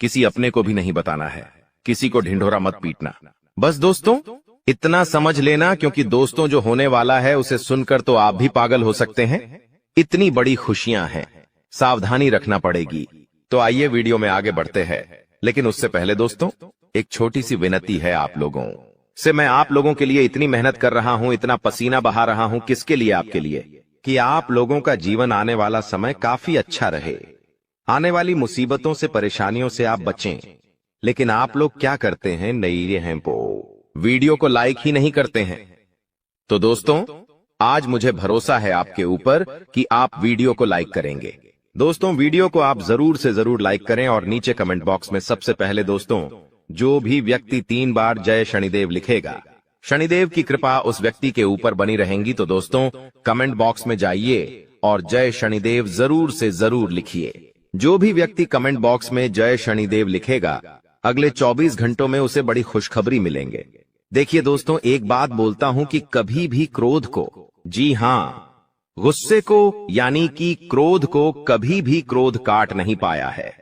S1: किसी अपने को भी नहीं बताना है, किसी को ढिंढोरा मत पीटना। बस दोस्तों इतना समझ लेना, क्योंकि दोस्तों जो होने वाला है उसे सुनकर तो आप भी पागल हो सकते हैं। इतनी बड़ी खुशियां हैं, सावधानी रखना पड़ेगी। तो आइए वीडियो में आगे बढ़ते हैं, लेकिन उससे पहले दोस्तों एक छोटी सी विनती है आप लोगों से। मैं आप लोगों के लिए इतनी मेहनत कर रहा हूं, इतना पसीना बहा रहा हूं, किसके लिए? आपके लिए, कि आप लोगों का जीवन आने वाला समय काफी अच्छा रहे, आने वाली मुसीबतों से, परेशानियों से आप बचें। लेकिन आप लोग क्या करते हैं? नई हैं वीडियो को लाइक ही नहीं करते हैं। तो दोस्तों आज मुझे भरोसा है आपके ऊपर कि आप वीडियो को लाइक करेंगे। दोस्तों वीडियो को आप जरूर से जरूर लाइक करें और नीचे कमेंट बॉक्स में सबसे पहले दोस्तों जो भी व्यक्ति 3 बार जय शनिदेव लिखेगा, शनिदेव की कृपा उस व्यक्ति के ऊपर बनी रहेंगी। तो दोस्तों कमेंट बॉक्स में जाइए और जय शनिदेव जरूर से जरूर लिखिए। जो भी व्यक्ति कमेंट बॉक्स में जय शनिदेव लिखेगा, अगले 24 घंटों में उसे बड़ी खुशखबरी मिलेंगे। देखिए दोस्तों, एक बात बोलता हूं कि कभी भी क्रोध को, जी हां गुस्से को, यानी कि क्रोध को, कभी भी क्रोध काट नहीं पाया है।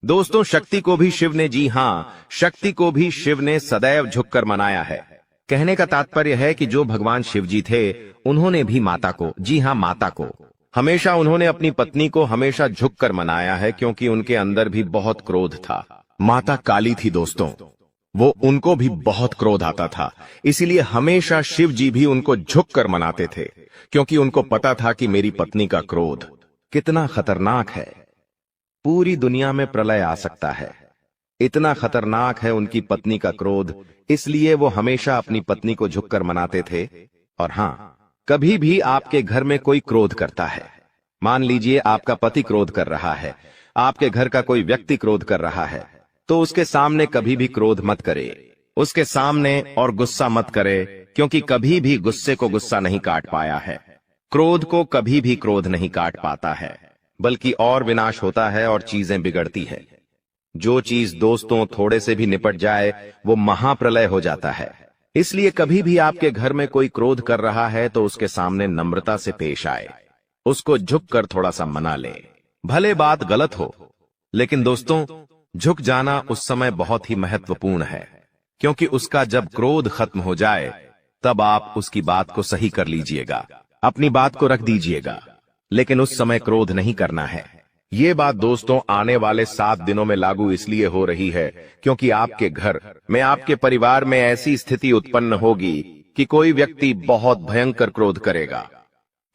S1: दोस्तों शक्ति को भी शिव ने, जी हां शक्ति को भी शिव ने सदैव झुककर मनाया है। कहने का तात्पर्य है कि जो भगवान शिव जी थे, उन्होंने भी माता को, जी हां माता को, हमेशा उन्होंने अपनी पत्नी को हमेशा झुककर मनाया है, क्योंकि उनके अंदर भी बहुत क्रोध था। माता काली थी दोस्तों, वो उनको भी बहुत क्रोध आता था, इसीलिए हमेशा शिव जी भी उनको झुककर मनाते थे, क्योंकि उनको पता था कि मेरी पत्नी का क्रोध कितना खतरनाक है, पूरी दुनिया में प्रलय आ सकता है, इतना खतरनाक है उनकी पत्नी का क्रोध। इसलिए वो हमेशा अपनी पत्नी को झुककर मनाते थे। और हां, कभी भी आपके घर में कोई क्रोध करता है, मान लीजिए आपका पति क्रोध कर रहा है, आपके घर का कोई व्यक्ति क्रोध कर रहा है, तो उसके सामने कभी भी क्रोध मत करे, उसके सामने और गुस्सा मत करे, क्योंकि कभी भी गुस्से को गुस्सा नहीं काट पाया है, क्रोध को कभी भी क्रोध नहीं काट पाता है, बल्कि और विनाश होता है और चीजें बिगड़ती है। जो चीज दोस्तों थोड़े से भी निपट जाए वो महाप्रलय हो जाता है। इसलिए कभी भी आपके घर में कोई क्रोध कर रहा है तो उसके सामने नम्रता से पेश आए, उसको झुककर थोड़ा सा मना ले। भले बात गलत हो, लेकिन दोस्तों झुक जाना उस समय बहुत ही महत्वपूर्ण है, क्योंकि उसका जब क्रोध खत्म हो जाए तब आप उसकी बात को सही कर लीजिएगा, अपनी बात को रख दीजिएगा, लेकिन उस समय क्रोध नहीं करना है। ये बात दोस्तों आने वाले 7 दिनों में लागू इसलिए हो रही है क्योंकि आपके घर में, आपके परिवार में ऐसी स्थिति उत्पन्न होगी कि कोई व्यक्ति बहुत भयंकर क्रोध करेगा,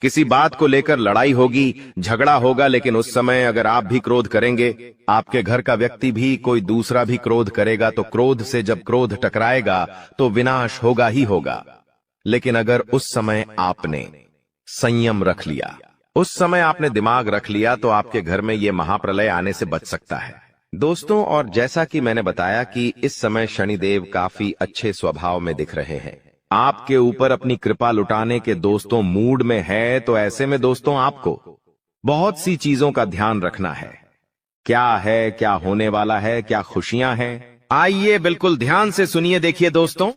S1: किसी बात को लेकर लड़ाई होगी, झगड़ा होगा। लेकिन उस समय अगर आप भी क्रोध करेंगे, आपके घर का व्यक्ति भी, कोई दूसरा भी क्रोध करेगा, तो क्रोध से जब क्रोध टकराएगा तो विनाश होगा ही होगा। लेकिन अगर उस समय आपने संयम रख लिया, उस समय आपने दिमाग रख लिया, तो आपके घर में ये महाप्रलय आने से बच सकता है दोस्तों। और जैसा कि मैंने बताया कि इस समय शनिदेव काफी अच्छे स्वभाव में दिख रहे हैं, आपके ऊपर अपनी कृपा लुटाने के दोस्तों मूड में है। तो ऐसे में दोस्तों आपको बहुत सी चीजों का ध्यान रखना है। क्या है, क्या होने वाला है, क्या खुशियां हैं, आइए बिल्कुल ध्यान से सुनिए। देखिए दोस्तों,